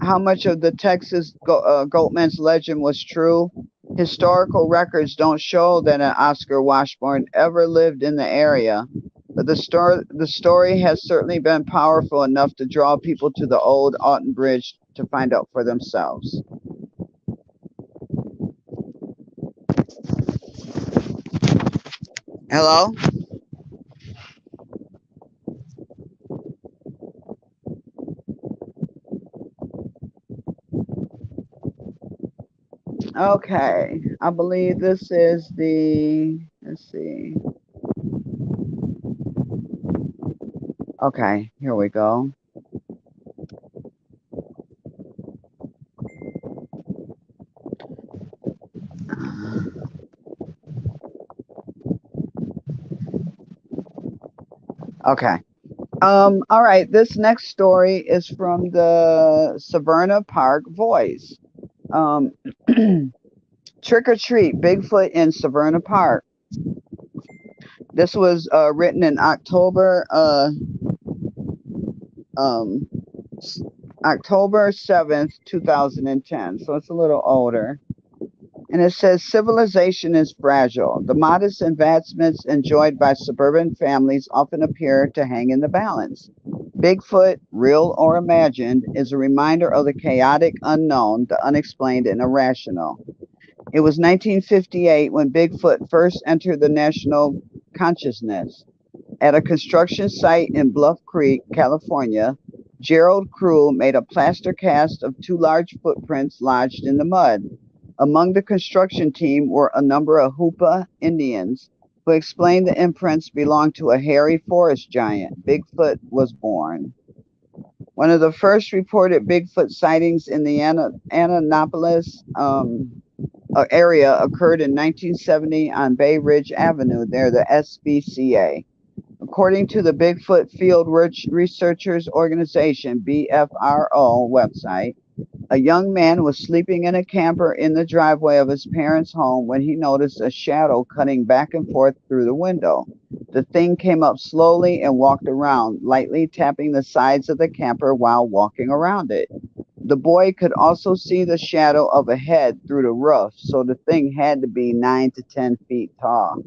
Speaker 2: how much of the Texas Goatman's legend was true. Historical records don't show that an Oscar Washburn ever lived in the area, but the story has certainly been powerful enough to draw people to the old Aughton Bridge to find out for themselves. Hello? Okay, I believe this is let's see. Okay, here we go. Okay. All right, this next story is from the Severna Park Voice. Um, Trick or Treat, Bigfoot in Severna Park. This was written in um, October 7th, 2010. So it's a little older. And it says civilization is fragile. The modest advancements enjoyed by suburban families often appear to hang in the balance. Bigfoot, real or imagined, is a reminder of the chaotic unknown, the unexplained and irrational. It was 1958 when Bigfoot first entered the national consciousness. At a construction site in Bluff Creek, California, Gerald Crew made a plaster cast of two large footprints lodged in the mud. Among the construction team were a number of Hoopa Indians who explained the imprints belonged to a hairy forest giant. Bigfoot was born. One of the first reported Bigfoot sightings in the Annapolis area occurred in 1970 on Bay Ridge Avenue near the SPCA. According to the Bigfoot Field Researchers Organization (BFRO) website, a young man was sleeping in a camper in the driveway of his parents' home when he noticed a shadow cutting back and forth through the window. The thing came up slowly and walked around, lightly tapping the sides of the camper while walking around it. The boy could also see the shadow of a head through the roof, so the thing had to be 9 to 10 feet tall.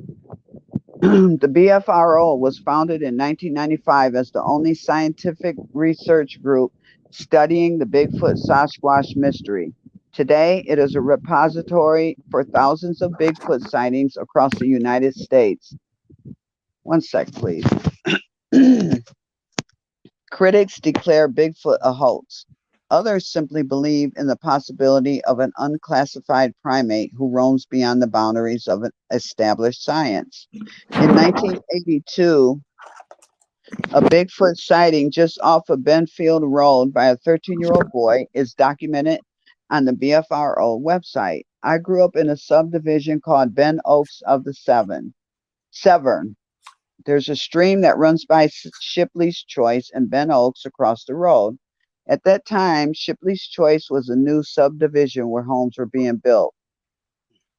Speaker 2: The BFRO was founded in 1995 as the only scientific research group studying the Bigfoot Sasquatch mystery. Today, it is a repository for thousands of Bigfoot sightings across the United States. One sec, please. Critics declare Bigfoot a hoax. Others simply believe in the possibility of an unclassified primate who roams beyond the boundaries of an established science. In 1982, a Bigfoot sighting just off of Benfield Road by a 13-year-old boy is documented on the BFRO website. I grew up in a subdivision called Ben Oaks of the Severn. There's a stream that runs by Shipley's Choice and Ben Oaks across the road. At that time, Shipley's Choice was a new subdivision where homes were being built.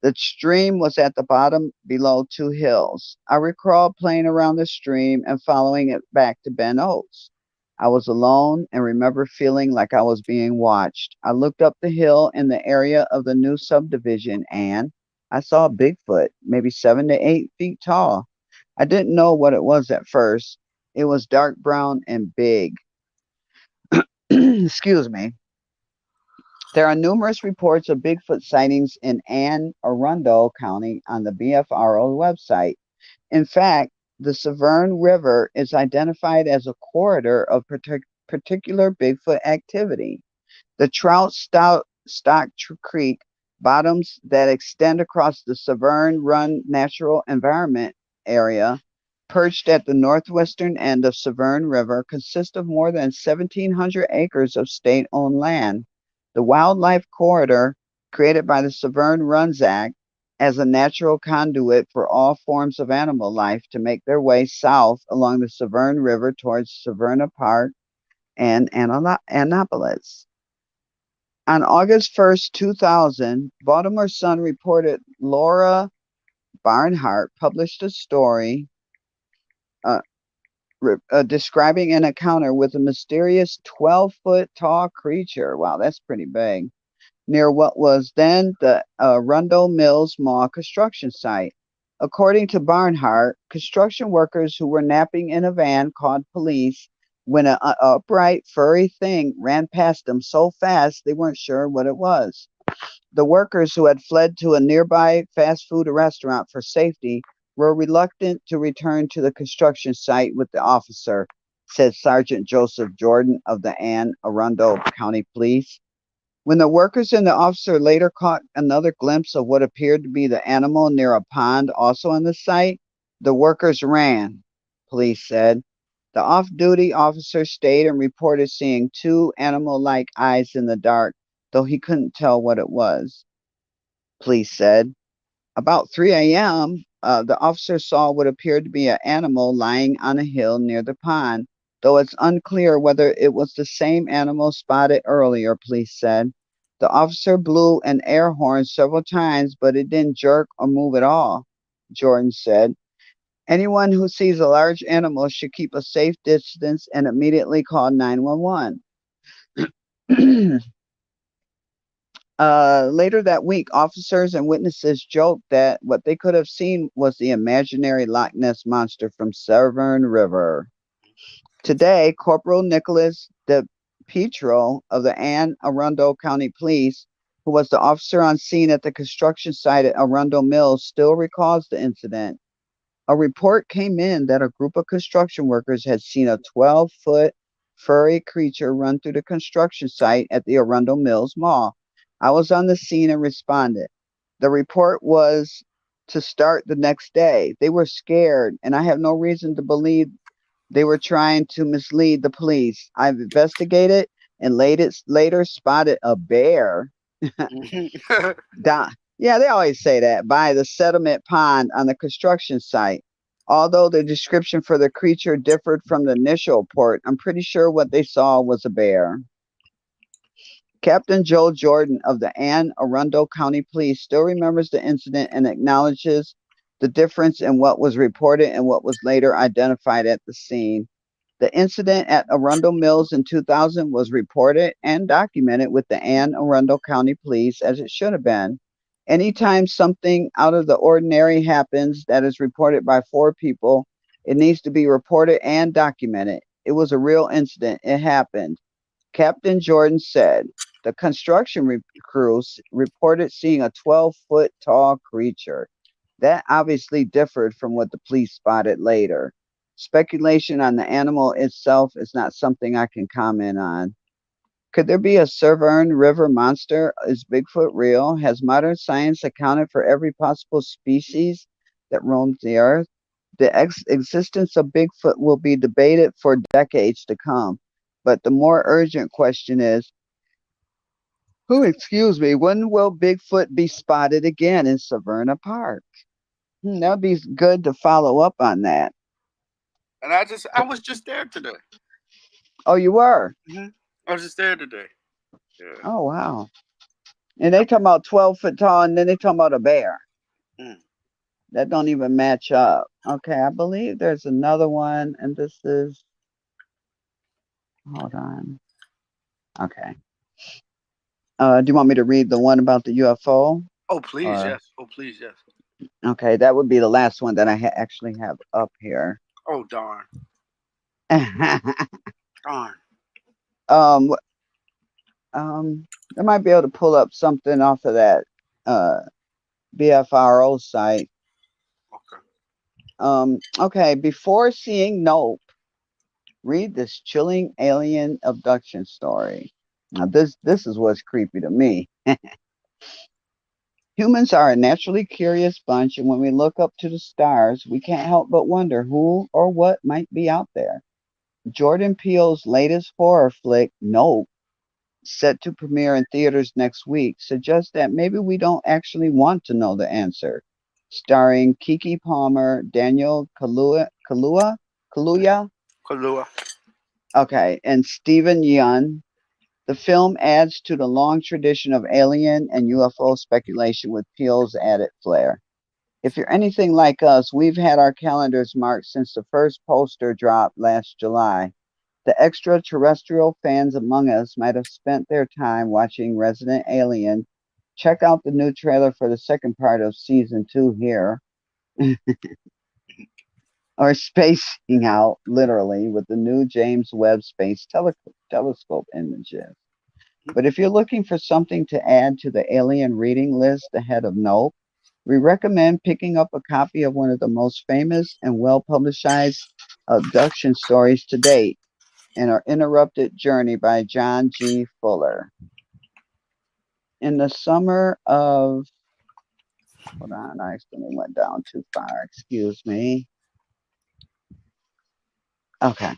Speaker 2: The stream was at the bottom below two hills. I recall playing around the stream and following it back to Ben Oaks. I was alone and remember feeling like I was being watched. I looked up the hill in the area of the new subdivision and I saw a Bigfoot, maybe 7 to 8 feet tall. I didn't know what it was at first. It was dark brown and big. Excuse me. There are numerous reports of Bigfoot sightings in Anne Arundel County on the BFRO website. In fact, the Severn River is identified as a corridor of particular Bigfoot activity. The Trout Stock Creek bottoms that extend across the Severn Run Natural Environment area, perched at the northwestern end of Severn River, consist of more than 1,700 acres of state-owned land. The wildlife corridor, created by the Severn Runs Act, as a natural conduit for all forms of animal life to make their way south along the Severn River towards Severna Park and Annapolis. On August 1st, 2000, Baltimore Sun reported Laura Barnhart published a story uh, describing an encounter with a mysterious 12-foot tall creature. Wow, that's pretty big. Near what was then the Arundel Mills Mall construction site. According to Barnhart, construction workers who were napping in a van called police when an upright, furry thing ran past them so fast they weren't sure what it was. The workers who had fled to a nearby fast food restaurant for safety were reluctant to return to the construction site with the officer, said Sergeant Joseph Jordan of the Anne Arundel County Police. When the workers and the officer later caught another glimpse of what appeared to be the animal near a pond also on the site, the workers ran, police said. The off duty officer stayed and reported seeing two animal like eyes in the dark, though he couldn't tell what it was, police said. About 3 a.m., the officer saw what appeared to be an animal lying on a hill near the pond, though it's unclear whether it was the same animal spotted earlier, police said. The officer blew an air horn several times, but it didn't jerk or move at all, Jordan said. Anyone who sees a large animal should keep a safe distance and immediately call 911. Later that week, officers and witnesses joked that what they could have seen was the imaginary Loch Ness monster from Severn River. Today, Corporal Nicholas De Pietro of the Anne Arundel County Police, who was the officer on scene at the construction site at Arundel Mills, still recalls the incident. A report came in that a group of construction workers had seen a 12-foot furry creature run through the construction site at the Arundel Mills Mall. I was on the scene and responded. The report was to start the next day. They were scared, and I have no reason to believe they were trying to mislead the police. I've investigated and later spotted a bear. Yeah, they always say that by the settlement pond on the construction site. Although the description for the creature differed from the initial report, I'm pretty sure what they saw was a bear. Captain Joe Jordan of the Anne Arundel County Police still remembers the incident and acknowledges the difference in what was reported and what was later identified at the scene. The incident at Arundel Mills in 2000 was reported and documented with the Anne Arundel County Police as it should have been. Anytime something out of the ordinary happens that is reported by four people, it needs to be reported and documented. It was a real incident. It happened. Captain Jordan said the construction crews reported seeing a 12-foot tall creature. That obviously differed from what the police spotted later. Speculation on the animal itself is not something I can comment on. Could there be a Severn River monster? Is Bigfoot real? Has modern science accounted for every possible species that roams the earth? The existence of Bigfoot will be debated for decades to come. But the more urgent question is, excuse me, when will Bigfoot be spotted again in Severna Park? That would be good to follow up on that.
Speaker 1: And I was just there today.
Speaker 2: Oh, you were?
Speaker 1: Hmm. I was just there today. Yeah.
Speaker 2: Oh, wow. And they talking about 12 foot tall, and then they talking about a bear.
Speaker 1: Mm.
Speaker 2: That don't even match up. Okay, I believe there's another one, and this is, hold on. Okay. Do you want me to read the one about the UFO?
Speaker 1: Oh please,
Speaker 2: Or,
Speaker 1: yes. Oh please, yes.
Speaker 2: okay, that would be the last one that I actually have up here.
Speaker 1: Oh darn, darn.
Speaker 2: um, I might be able to pull up something off of that uh, BFRO site.
Speaker 1: Okay.
Speaker 2: Okay, before seeing Nope, read this chilling alien abduction story. Now, this is what's creepy to me. Humans are a naturally curious bunch, and when we look up to the stars, we can't help but wonder who or what might be out there. Jordan Peele's latest horror flick, Nope, set to premiere in theaters next week, suggests that maybe we don't actually want to know the answer. Starring Kiki Palmer, Daniel Kaluuya,
Speaker 1: Kalua.
Speaker 2: okay, and Stephen Yeun, the film adds to the long tradition of alien and UFO speculation with Peele's added flair. If you're anything like us, we've had our calendars marked since the first poster dropped last July. The extraterrestrial fans among us might have spent their time watching Resident Alien. Check out the new trailer for the second part of season 2 here, or spacing out, literally, with the new James Webb Space Telescope images. But if you're looking for something to add to the alien reading list ahead of Nope, we recommend picking up a copy of one of the most famous and well publicized abduction stories to date, In Our Interrupted Journey by John G. Fuller. In the summer of, hold on, I accidentally went down too far, excuse me. Okay.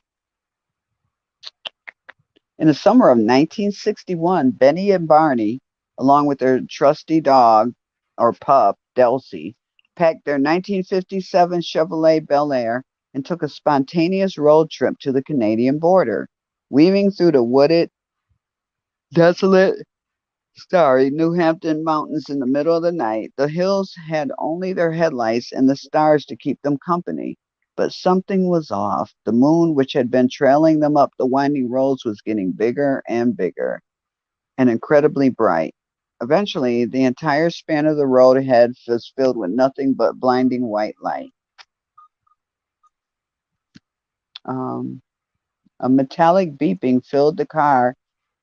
Speaker 2: In the summer of 1961, Benny and Barney, along with their trusty dog or pup, Delcy, packed their 1957 Chevrolet Bel Air and took a spontaneous road trip to the Canadian border. Weaving through the wooded, desolate, New Hampton mountains in the middle of the night, the hills had only their headlights and the stars to keep them company. But something was off. The moon, which had been trailing them up the winding roads, was getting bigger and bigger and incredibly bright. Eventually, the entire span of the road ahead was filled with nothing but blinding white light. Um, a metallic beeping filled the car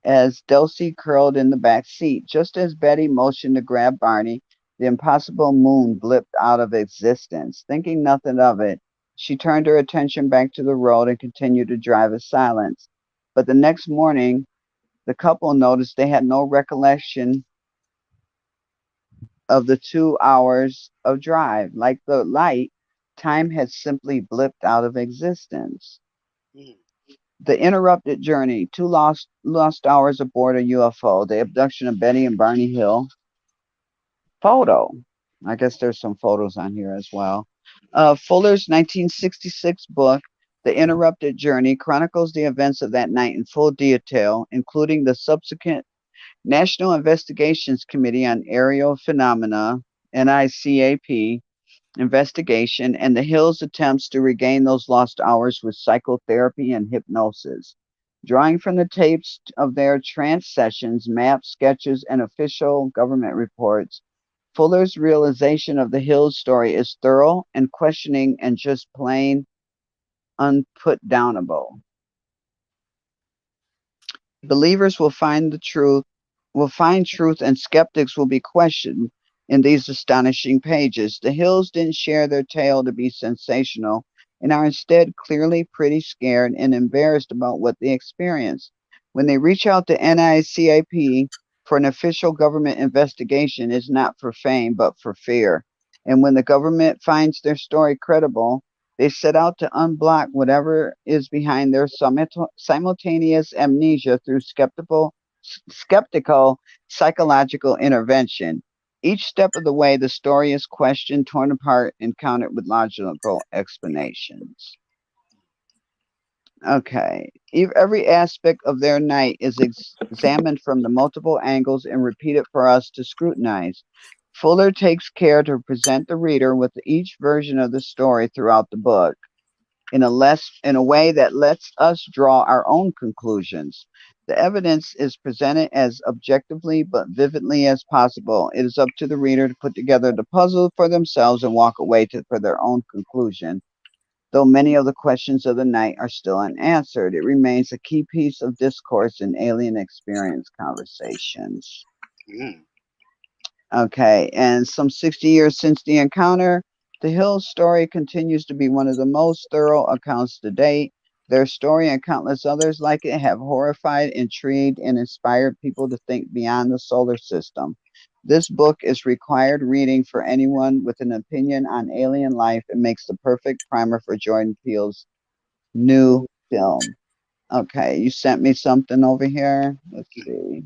Speaker 2: as Dulcie curled in the back seat. Just as Betty motioned to grab Barney, the impossible moon blipped out of existence. Thinking nothing of it, she turned her attention back to the road and continued to drive in silence. But the next morning, the couple noticed they had no recollection of the 2 hours of drive. Like the light, time had simply blipped out of existence.
Speaker 1: Mm.
Speaker 2: The Interrupted Journey, two lost hours aboard a UFO, the abduction of Betty and Barney Hill. Photo. I guess there's some photos on here as well. Fuller's 1966 book, The Interrupted Journey, chronicles the events of that night in full detail, including the subsequent National Investigations Committee on Aerial Phenomena, NICAP, investigation and the Hills' attempts to regain those lost hours with psychotherapy and hypnosis. Drawing from the tapes of their trance sessions, maps, sketches, and official government reports, Fuller's realization of the Hills story is thorough and questioning and just plain unputdownable. Believers will find truth and skeptics will be questioned in these astonishing pages. The Hills didn't share their tale to be sensational and are instead clearly pretty scared and embarrassed about what they experienced. When they reach out to NICAP for an official government investigation, it's not for fame, but for fear. And when the government finds their story credible, they set out to unblock whatever is behind their simultaneous amnesia through skeptical psychological intervention. Each step of the way, the story is questioned, torn apart, and countered with logical explanations. Okay. Every aspect of their night is examined from the multiple angles and repeated for us to scrutinize. Fuller takes care to present the reader with each version of the story throughout the book in a way that lets us draw our own conclusions. The evidence is presented as objectively but vividly as possible. It is up to the reader to put together the puzzle for themselves and walk away for their own conclusion. Though many of the questions of the night are still unanswered, it remains a key piece of discourse in alien experience conversations.
Speaker 1: Mm.
Speaker 2: Okay, and some 60 years since the encounter, the Hill story continues to be one of the most thorough accounts to date. Their story and countless others like it have horrified, intrigued, and inspired people to think beyond the solar system. This book is required reading for anyone with an opinion on alien life and makes the perfect primer for Jordan Peele's new film. Okay, you sent me something over here. Let's see.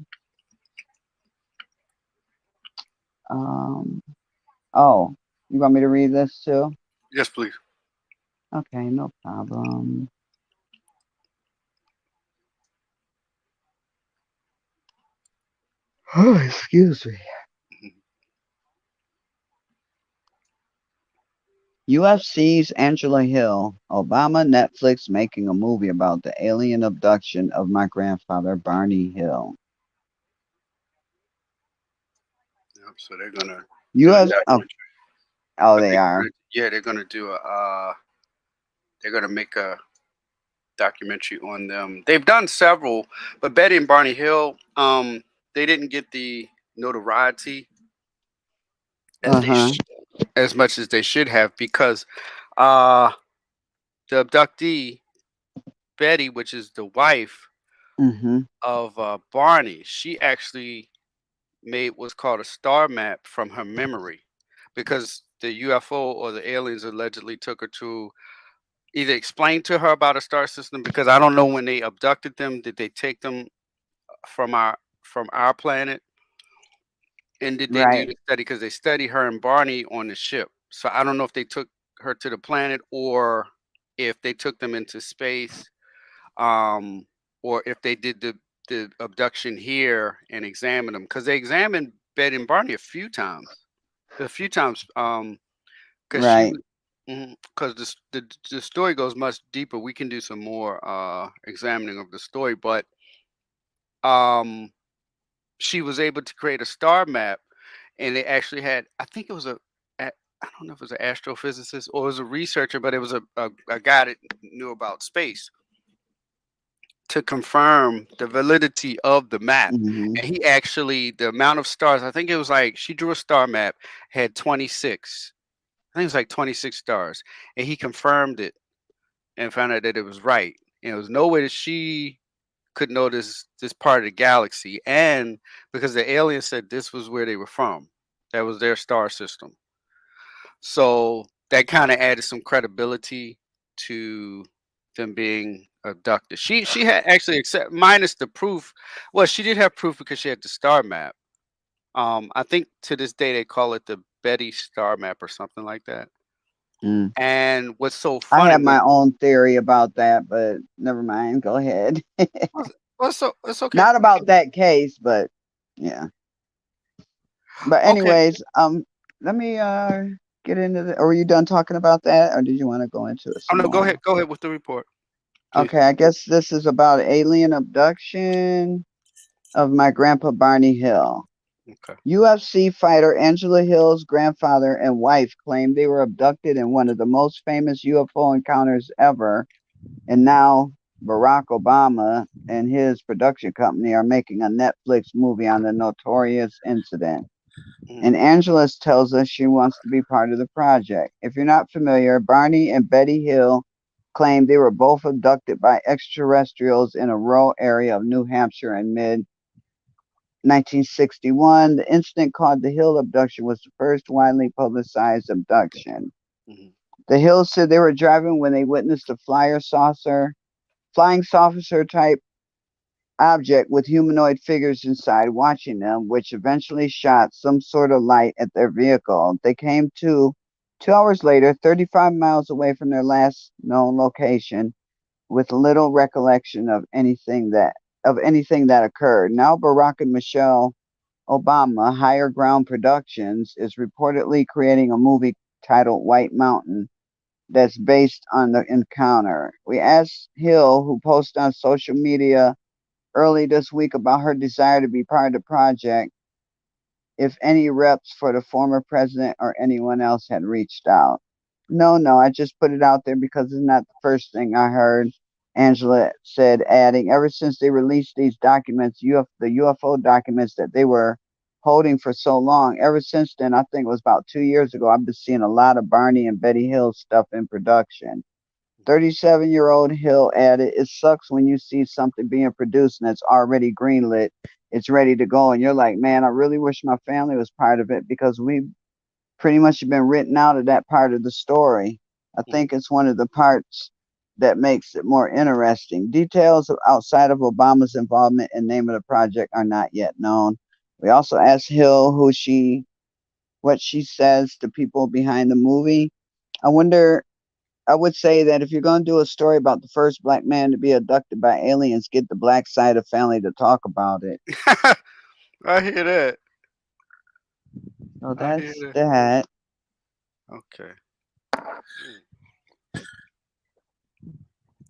Speaker 2: Um, oh, you want me to read this too?
Speaker 1: Yes, please.
Speaker 2: Okay, no problem. Oh, excuse me. UFC's Angela Hill, Obama, Netflix making a movie about the alien abduction of my grandfather, Barney Hill.
Speaker 1: Yep, so they're gonna do a
Speaker 2: US, oh,
Speaker 1: documentary.
Speaker 2: oh,
Speaker 1: I
Speaker 2: they
Speaker 1: think
Speaker 2: are.
Speaker 1: yeah, they're gonna do a they're gonna make a documentary on them. They've done several, but Betty and Barney Hill, they didn't get the notoriety as
Speaker 2: Uh huh.
Speaker 1: as much as they should have because uh the abductee Betty, which is the wife
Speaker 2: Mm-hmm.
Speaker 1: of Barney, she actually made what's called a star map from her memory because the UFO or the aliens allegedly took her to either explain to her about a star system because I don't know when they abducted them, did they take them from our planet, and did they do
Speaker 2: Right.
Speaker 1: the study because they study her and Barney on the ship. So I don't know if they took her to the planet or if they took them into space, um, or if they did the abduction here and examined them because they examined Betty and Barney a few times, because she
Speaker 2: Right.
Speaker 1: was. Because the story goes much deeper. We can do some more examining of the story, but um, she was able to create a star map, and they actually had. I think it was I don't know if it was an astrophysicist or it was a researcher, but it was a guy that knew about space to confirm the validity of the map.
Speaker 2: Mm-hmm.
Speaker 1: And he actually, the amount of stars, I think it was like she drew a star map, had 26. I think it was like 26 stars. And he confirmed it and found out that it was right. And there was no way that she could know this part of the galaxy. And because the aliens said this was where they were from. That was their star system. So that kind of added some credibility to them being abducted. She had actually accept minus the proof. Well, she did have proof because she had the star map. I think to this day they call it the Betty star map or something like that.
Speaker 2: Mm.
Speaker 1: And what's so
Speaker 2: I
Speaker 1: funny
Speaker 2: have
Speaker 1: was
Speaker 2: my own theory about that, but never mind. Go ahead.
Speaker 1: well, it's okay.
Speaker 2: Not about that case, but yeah. But
Speaker 1: Okay,
Speaker 2: anyways, let me get into the. Are you done talking about that, or did you want to go into it
Speaker 1: oh
Speaker 2: some
Speaker 1: no,
Speaker 2: more?
Speaker 1: go ahead with the report, please.
Speaker 2: Okay, I guess this is about alien abduction of my grandpa Barney Hill.
Speaker 1: Okay.
Speaker 2: UFC fighter Angela Hill's grandfather and wife claimed they were abducted in one of the most famous UFO encounters ever, and now Barack Obama and his production company are making a Netflix movie on the notorious incident.
Speaker 1: Mhm.
Speaker 2: And Angela tells us she wants to be part of the project. If you're not familiar, Barney and Betty Hill claimed they were both abducted by extraterrestrials in a rural area of New Hampshire in mid 1961. The incident called the Hill abduction was the first widely publicized abduction.
Speaker 1: Mhm.
Speaker 2: The Hills said they were driving when they witnessed a flying saucer type object with humanoid figures inside watching them, which eventually shot some sort of light at their vehicle. They came to 2 hours later, 35 miles away from their last known location, with little recollection of anything that occurred. Now Barack and Michelle Obama, Higher Ground Productions, is reportedly creating a movie titled White Mountain that's based on the encounter. We asked Hill, who posted on social media early this week about her desire to be part of the project, if any reps for the former president or anyone else had reached out. No, no, I just put it out there because it's not the first thing I heard, Angela said, adding, ever since they released these documents, the UFO documents that they were holding for so long, ever since then, I think it was about 2 years ago, I've been seeing a lot of Barney and Betty Hill stuff in production. 37-year-old Hill added, it sucks when you see something being produced and it's already greenlit. It's ready to go. And you're like, man, I really wish my family was part of it because we pretty much been written out of that part of the story. I
Speaker 1: Mhm.
Speaker 2: think it's one of the parts that makes it more interesting. Details outside of Obama's involvement and name of the project are not yet known. We also asked Hill what she says to people behind the movie. I wonder I would say that if you're going to do a story about the first black man to be abducted by aliens, get the black side of family to talk about it.
Speaker 1: I hear that.
Speaker 2: So
Speaker 1: I hear
Speaker 2: that's
Speaker 1: that.
Speaker 2: that.
Speaker 1: Okay.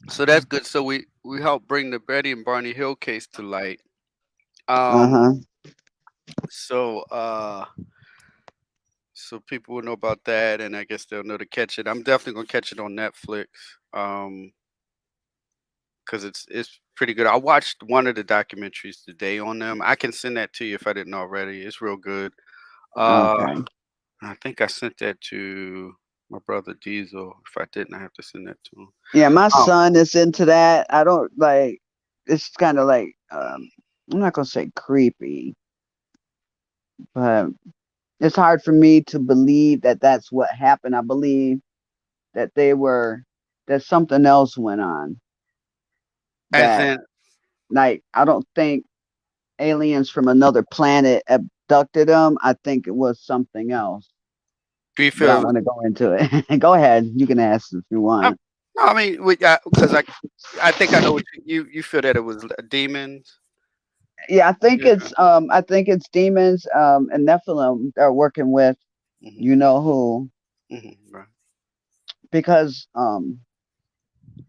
Speaker 1: So that's good. So we helped bring the Betty and Barney Hill case to light.
Speaker 2: Uh
Speaker 1: Um.
Speaker 2: huh.
Speaker 1: So so people will know about that, and I guess they'll know to catch it. I'm definitely gonna catch it on Netflix. Um. Because it's pretty good. I watched one of the documentaries today on them. I can send that to you if I didn't already. It's real good. Uh,
Speaker 2: Okay.
Speaker 1: I think I sent that to my brother Diesel. If I didn't, I have to send that to him.
Speaker 2: Yeah, my
Speaker 1: Um,
Speaker 2: son is into that. I don't like. It's kind of like I'm not gonna say creepy, but it's hard for me to believe that that's what happened. I believe that that something else went on.
Speaker 1: as
Speaker 2: That
Speaker 1: in,
Speaker 2: like I don't think aliens from another planet abducted them. I think it was something else,
Speaker 1: do you
Speaker 2: but I
Speaker 1: feel?
Speaker 2: don't want to go into it. Go ahead. You can ask if you
Speaker 1: I,
Speaker 2: want.
Speaker 1: no, I mean, because I think I know what you feel that it was demons.
Speaker 2: Yeah,
Speaker 1: Yeah.
Speaker 2: I think it's demons and Nephilim they're working with
Speaker 1: Hmm.
Speaker 2: you know who
Speaker 1: Right.
Speaker 2: because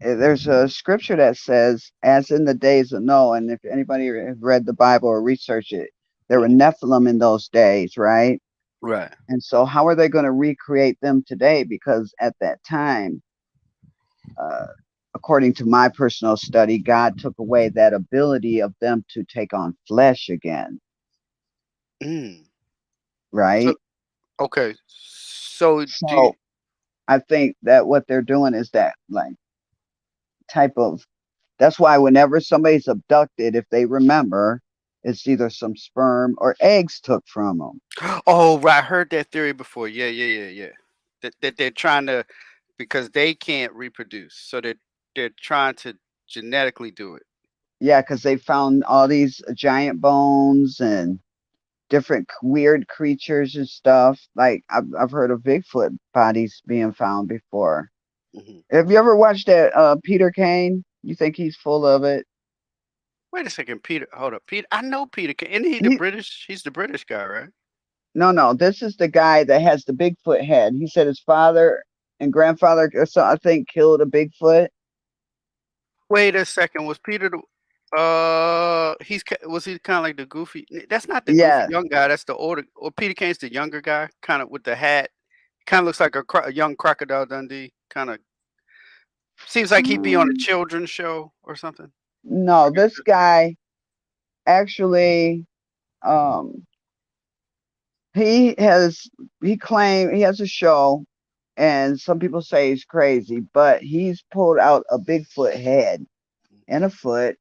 Speaker 2: there's a scripture that says as in the days of Noah, and if anybody have read the Bible or research it, there were
Speaker 1: Hmm.
Speaker 2: Nephilim in those days, right?
Speaker 1: Right.
Speaker 2: And so how are they going to recreate them today? Because at that time, uh, according to my personal study, God took away that ability of them to take on flesh again,
Speaker 1: Mm. So
Speaker 2: right?
Speaker 1: okay. So do you,
Speaker 2: So I think that what they're doing is that like type of that's why whenever somebody's abducted, if they remember, it's either some sperm or eggs took from them.
Speaker 1: oh, right. I heard that theory before. Yeah, yeah, yeah, yeah. That they're trying to because they can't reproduce, so they're trying to genetically do it.
Speaker 2: Yeah, because they found all these giant bones and different weird creatures and stuff. Like I've heard of Bigfoot bodies being found before.
Speaker 1: Hmm.
Speaker 2: Have you ever watched that Peter Kane? You think he's full of it?
Speaker 1: Wait a second, Peter. Hold up, Peter. I know Peter. Isn't he the
Speaker 2: He
Speaker 1: British? He's the British guy, right?
Speaker 2: no no. This is the guy that has the Bigfoot head. He said his father and grandfather, or so I think, killed a Bigfoot.
Speaker 1: Wait a second. Was Peter the? Was he kind of like the goofy? That's not the goofy
Speaker 2: Yeah.
Speaker 1: young guy. That's the older. Or Peter Kane's the younger guy, kind of with the hat. Kind of looks like a young Crocodile Dundee. Kind of seems like he'd be on a
Speaker 2: Um,
Speaker 1: children's show or something.
Speaker 2: no, this guy actually um he has he claimed he has a show and some people say he's crazy, but he's pulled out a Bigfoot head and a foot,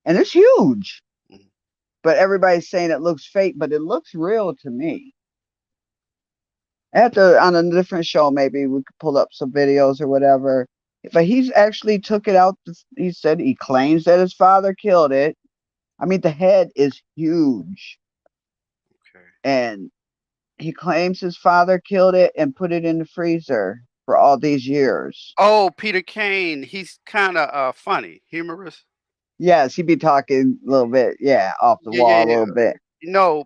Speaker 2: and it's huge.
Speaker 1: Mhm.
Speaker 2: But everybody's saying it looks fake, but it looks real to me. After on a different show, maybe we could pull up some videos or whatever. But he's actually took it out. He said he claims that his father killed it. I mean, the head is huge,
Speaker 1: Okay.
Speaker 2: and he claims his father killed it and put it in the freezer for all these years.
Speaker 1: Oh, Peter Kane. He's kind of funny, humorous.
Speaker 2: Yes, he'd be talking a little bit, yeah, off the
Speaker 1: Yeah, yeah,
Speaker 2: wall a
Speaker 1: yeah.
Speaker 2: little bit.
Speaker 1: No,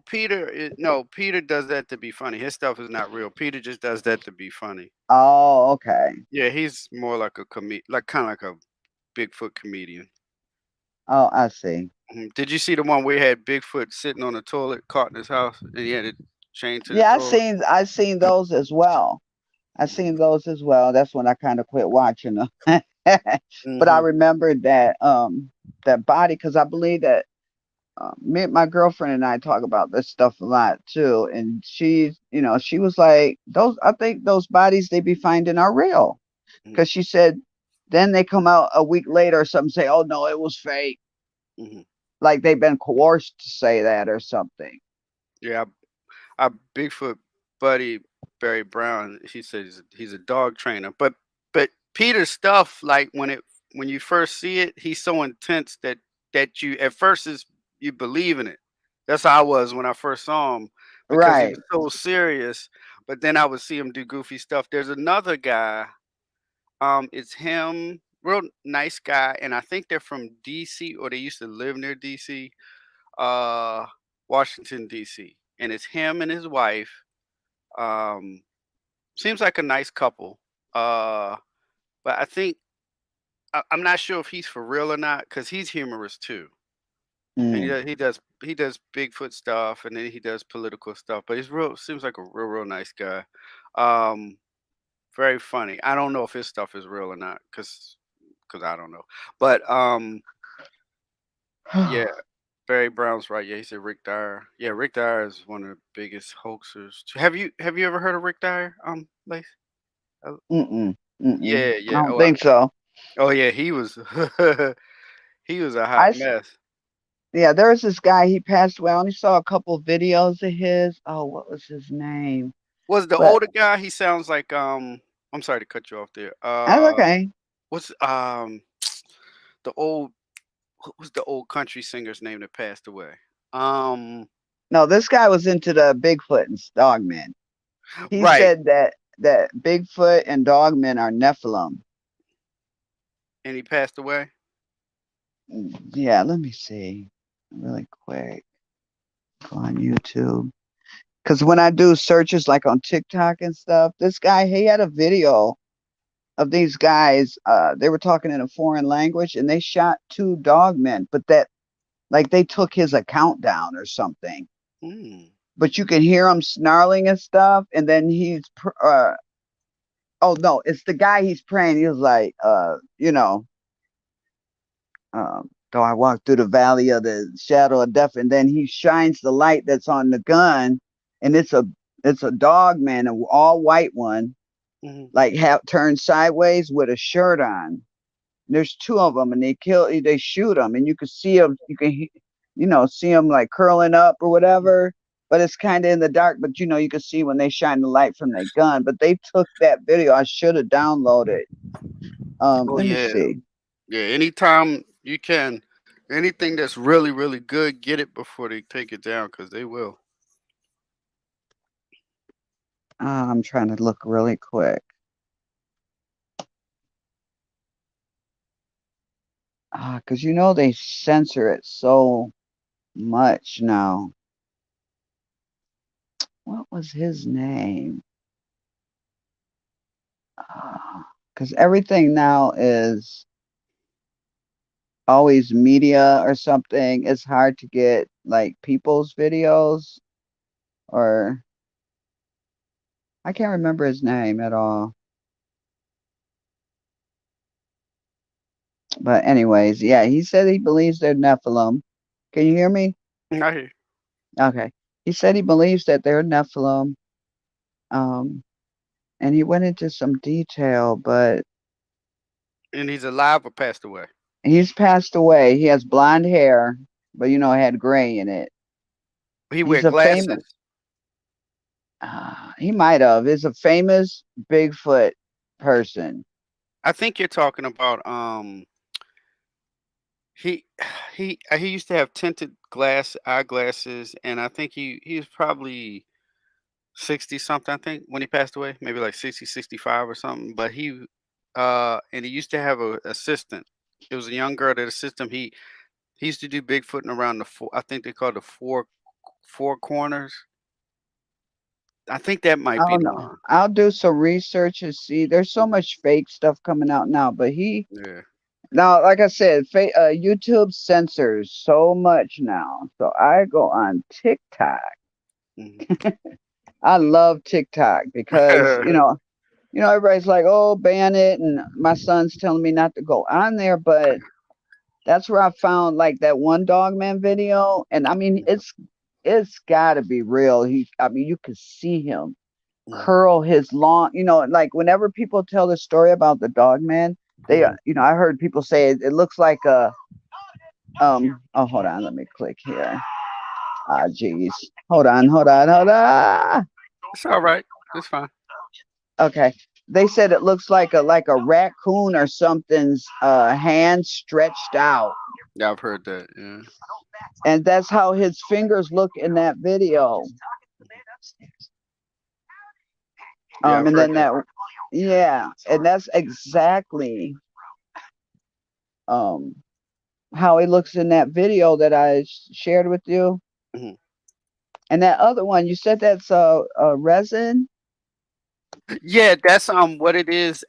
Speaker 1: no, Peter does that to be funny. His stuff is not real. Peter just does that to be funny.
Speaker 2: Oh, okay.
Speaker 1: Yeah, he's more like a like kind of like a Bigfoot comedian.
Speaker 2: Oh, I see.
Speaker 1: Did you see the one where he had Bigfoot sitting on the toilet, caught in his house, and he had it chained to the
Speaker 2: Yeah,
Speaker 1: toilet?
Speaker 2: I seen those as well. I
Speaker 1: Mhm.
Speaker 2: seen those as well. That's when I kind of quit watching them. But I
Speaker 1: Mhm.
Speaker 2: remembered that that body because I believe that me, my girlfriend and I talk about this stuff a lot too. And she's, she was like, those. I think those bodies they be finding are real
Speaker 1: Mhm.
Speaker 2: because she said then they come out a week later or something say, oh no, it was fake,
Speaker 1: Mhm.
Speaker 2: like they've been coerced to say that or something.
Speaker 1: Yeah, our Bigfoot buddy Barry Brown, he says he's a dog trainer. But Peter's stuff, like when you first see it, he's so intense that you at first is you believe in it. That's how I was when I first saw him because he
Speaker 2: Right.
Speaker 1: was so serious. But then I would see him do goofy stuff. There's another guy. It's him, real nice guy, and I think they're from DC or they used to live near DC, uh, Washington DC, and it's him and his wife. Um, Seems like a nice couple. Uh, but I think I'm not sure if he's for real or not because he's humorous too, and
Speaker 2: Mm.
Speaker 1: he does Bigfoot stuff and then he does political stuff. But he's real seems like a real nice guy. Um, Very funny. I don't know if his stuff is real or not because I don't know. But yeah, Barry Brown's right. Yeah, he said Rick Dyer. Yeah, Rick Dyer is one of the biggest hoaxers. Have you ever heard of Rick Dyer? Lace? Uh,
Speaker 2: Mm-mm. Mm-mm.
Speaker 1: Yeah,
Speaker 2: I
Speaker 1: yeah.
Speaker 2: don't think so.
Speaker 1: Oh yeah, he was he was a
Speaker 2: I
Speaker 1: hot
Speaker 2: s-
Speaker 1: mess.
Speaker 2: yeah, there was this guy. He passed away. I only saw a couple videos of his. Oh, what was his name?
Speaker 1: Was the
Speaker 2: But
Speaker 1: older guy? He sounds like I'm sorry to cut you off there.
Speaker 2: that's okay.
Speaker 1: What's the old what was the old country singer's name that passed away? Um,
Speaker 2: No, this guy was into the Bigfoot and Dogmen. He
Speaker 1: right.
Speaker 2: said that Bigfoot and Dogmen are Nephilim.
Speaker 1: And he passed away.
Speaker 2: Yeah, let me see really quick. Go on YouTube. Because when I do searches like on TikTok and stuff, this guy, he had a video of these guys. They were talking in a foreign language and they shot two dogmen, but that, like, they took his account down or something.
Speaker 1: Hmm.
Speaker 2: But you can hear him snarling and stuff. And then oh no, it's the guy he's praying. He was like, though I walk through the valley of the shadow of death, and then he shines the light that's on the gun, and it's a dog man, an all white one,
Speaker 1: Hmm.
Speaker 2: like have turned sideways with a shirt on. There's two of them, and they shoot them, and you can see them, see them like curling up or whatever. But it's kind of in the dark, but you can see when they shine the light from their gun. But they took that video. I should have downloaded.
Speaker 1: Oh
Speaker 2: Let me
Speaker 1: yeah,
Speaker 2: see.
Speaker 1: yeah. Anytime you can, anything that's really good, get it before they take it down because they will.
Speaker 2: I'm trying to look really quick. Because they censor it so much now. What was his name? Because everything now is always media or something. It's hard to get like people's videos, or I can't remember his name at all. But anyways, yeah, he said he believes they're Nephilim. Can you hear me?
Speaker 1: I hear.
Speaker 2: Okay. He said he believes that they're Nephilim. Um, and he went into some detail, but
Speaker 1: And he's alive or passed away?
Speaker 2: he's passed away. He has blonde hair, but it had gray in it.
Speaker 1: He wear
Speaker 2: He's a famous.
Speaker 1: glasses.
Speaker 2: He might have. Is a famous Bigfoot person.
Speaker 1: I think you're talking about he he used to have tinted eyeglasses, and I think he was probably 60 something, I think, when he passed away, maybe like 60, 65 or something. But and he used to have a assistant. It was a young girl that assisted him. He used to do Bigfooting around the four, I think they call it the four corners. I think that
Speaker 2: I
Speaker 1: might be
Speaker 2: don't
Speaker 1: the
Speaker 2: know.
Speaker 1: one.
Speaker 2: I'll do some research and see. There's so
Speaker 1: Mhm.
Speaker 2: much fake stuff coming out now, but he
Speaker 1: Yeah.
Speaker 2: now, like I said, YouTube censors so much now. So I go on TikTok.
Speaker 1: Mhm.
Speaker 2: I love TikTok because everybody's like, "Oh, ban it," and my son's telling me not to go on there, but that's where I found like that one dog man video, and I mean, it's got to be real. I mean, you could see him
Speaker 1: Mhm.
Speaker 2: curl his long, like whenever people tell the story about the dog man, they,
Speaker 1: Mhm.
Speaker 2: I heard people say it looks like a, oh, hold on, let me click here. Ah, geez. Hold on.
Speaker 1: It's all right. It's fine.
Speaker 2: Okay. They said it looks like a raccoon or something's hand stretched out.
Speaker 1: Yeah, I've heard that. Yeah.
Speaker 2: And that's how his fingers look in that video.
Speaker 1: Yeah, I've
Speaker 2: And
Speaker 1: heard
Speaker 2: then
Speaker 1: that.
Speaker 2: that, yeah, and that's exactly um how he looks in that video that I shared with you.
Speaker 1: Mhm.
Speaker 2: And that other one, you said that's a resin.
Speaker 1: Yeah, that's what it is.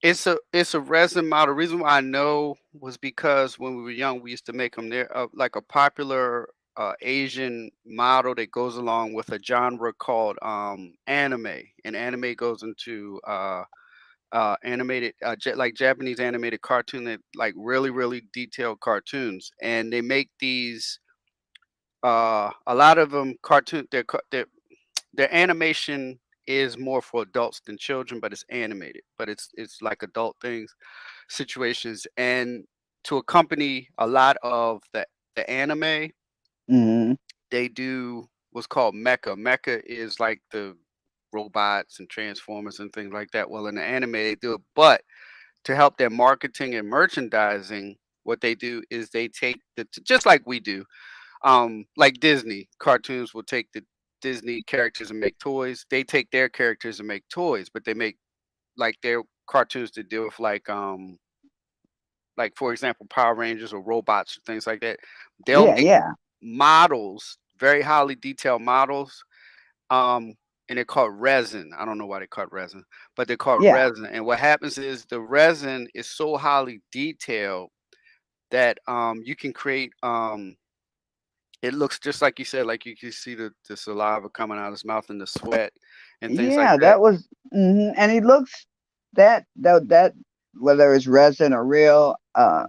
Speaker 1: It's a resin model. The reason why I know was because when we were young, we used to make them. They're like a popular Asian model that goes along with a genre called anime, and anime goes into animated like Japanese animated cartoon, that like really really detailed cartoons, and they make these a lot of them cartoon. Their animation is more for adults than children, but it's animated, but it's like adult things, situations. And to accompany a lot of the anime,
Speaker 2: Hmm.
Speaker 1: they do what's called mecha. Mecha is like the robots and transformers and things like that. Well, in the anime they do it, but to help their marketing and merchandising, what they do is they take just like we do, like Disney cartoons will take the Disney characters and make toys. They take their characters and make toys, but they make like their cartoons to deal with like for example Power Rangers or robots or things like that. They'll
Speaker 2: Yeah,
Speaker 1: make
Speaker 2: yeah,
Speaker 1: models, very highly detailed models, um, and they're called resin. I don't know why they call it resin, but they're called
Speaker 2: yeah,
Speaker 1: resin. And what happens is the resin is so highly detailed that you can create it looks just like you said, like you can see the saliva coming out of his mouth and the sweat and things like
Speaker 2: yeah.
Speaker 1: that.
Speaker 2: That was, and he looks that whether it's resin or real, it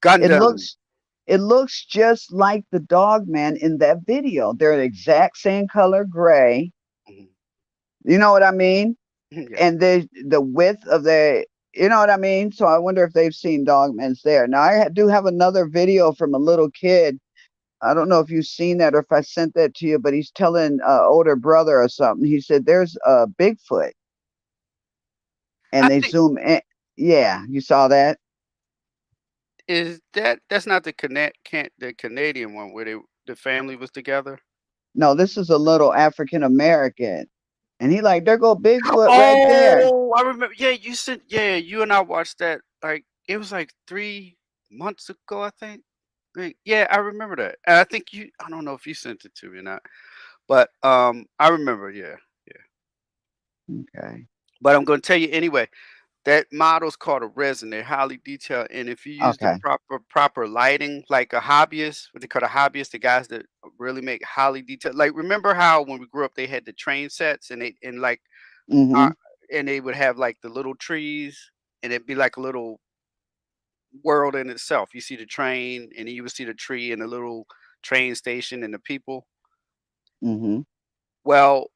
Speaker 1: Gundam.
Speaker 2: looks it looks just like the dog man in that video. They're the exact same color gray.
Speaker 1: Mhm.
Speaker 2: You know what I mean?
Speaker 1: Yeah.
Speaker 2: And the width of you know what I mean? So I wonder if they've seen Dogman's there. Now do have another video from a little kid. I don't know if you've seen that or if I sent that to you, but he's telling older brother or something. He said there's a Bigfoot,
Speaker 1: I
Speaker 2: and they
Speaker 1: think
Speaker 2: zoom in. Yeah, you saw that?
Speaker 1: that's not the Canadian one where the family was together.
Speaker 2: No, this is a little African American, and he like there go Bigfoot right there.
Speaker 1: Oh, I remember. Yeah, you and I watched that. Like it was like 3 months ago, I think. Yeah, I remember that. And I think I don't know if you sent it to me or not, but I remember. Yeah, yeah.
Speaker 2: Okay,
Speaker 1: But I'm going to tell you anyway. That model's called a resin. They're highly detailed, and if you use the
Speaker 2: okay,
Speaker 1: proper lighting, like a hobbyist, what they call a hobbyist, the guys that really make highly detailed. Like remember how when we grew up, they had the train sets, and like uh,
Speaker 2: mm-hmm,
Speaker 1: and they would have like the little trees, and it'd be like a little world in itself. You see the train, and then you would see the tree and the little train station and the people.
Speaker 2: mm-hmm,
Speaker 1: Well,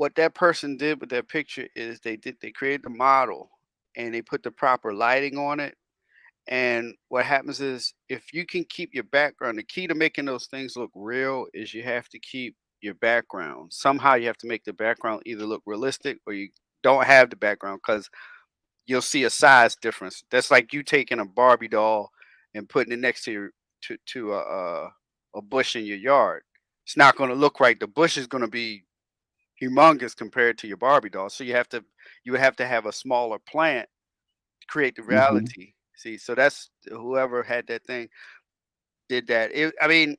Speaker 1: what that person did with that picture is they created the model and they put the proper lighting on it. And what happens is if you can keep your background, the key to making those things look real is you have to keep your background. Somehow you have to make the background either look realistic or you don't have the background because you'll see a size difference. That's like you taking a Barbie doll and putting it next to a bush in your yard. It's not going to look right. The bush is going to be humongous compared to your Barbie doll. So you would have to have a smaller plant to create the
Speaker 2: Hmm.
Speaker 1: reality. See, so that's whoever had that thing did that. I mean,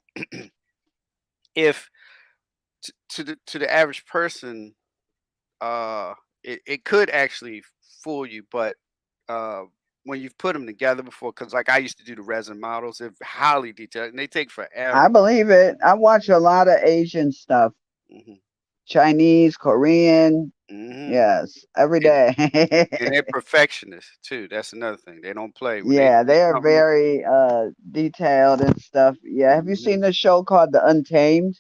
Speaker 1: if to the average person, it could actually fool you, but uh, when you've put them together before, because like I used to do the resin models, they're highly detailed and they take forever.
Speaker 2: I believe it. I watch a lot of Asian stuff,
Speaker 1: Hmm.
Speaker 2: Chinese, Korean.
Speaker 1: Hmm.
Speaker 2: Yes, every
Speaker 1: And,
Speaker 2: day.
Speaker 1: and they're perfectionists too. That's another thing. They don't play when they
Speaker 2: Yeah,
Speaker 1: see
Speaker 2: they are
Speaker 1: something.
Speaker 2: very detailed and stuff. Yeah, have you
Speaker 1: Mhm.
Speaker 2: seen the show called The Untamed?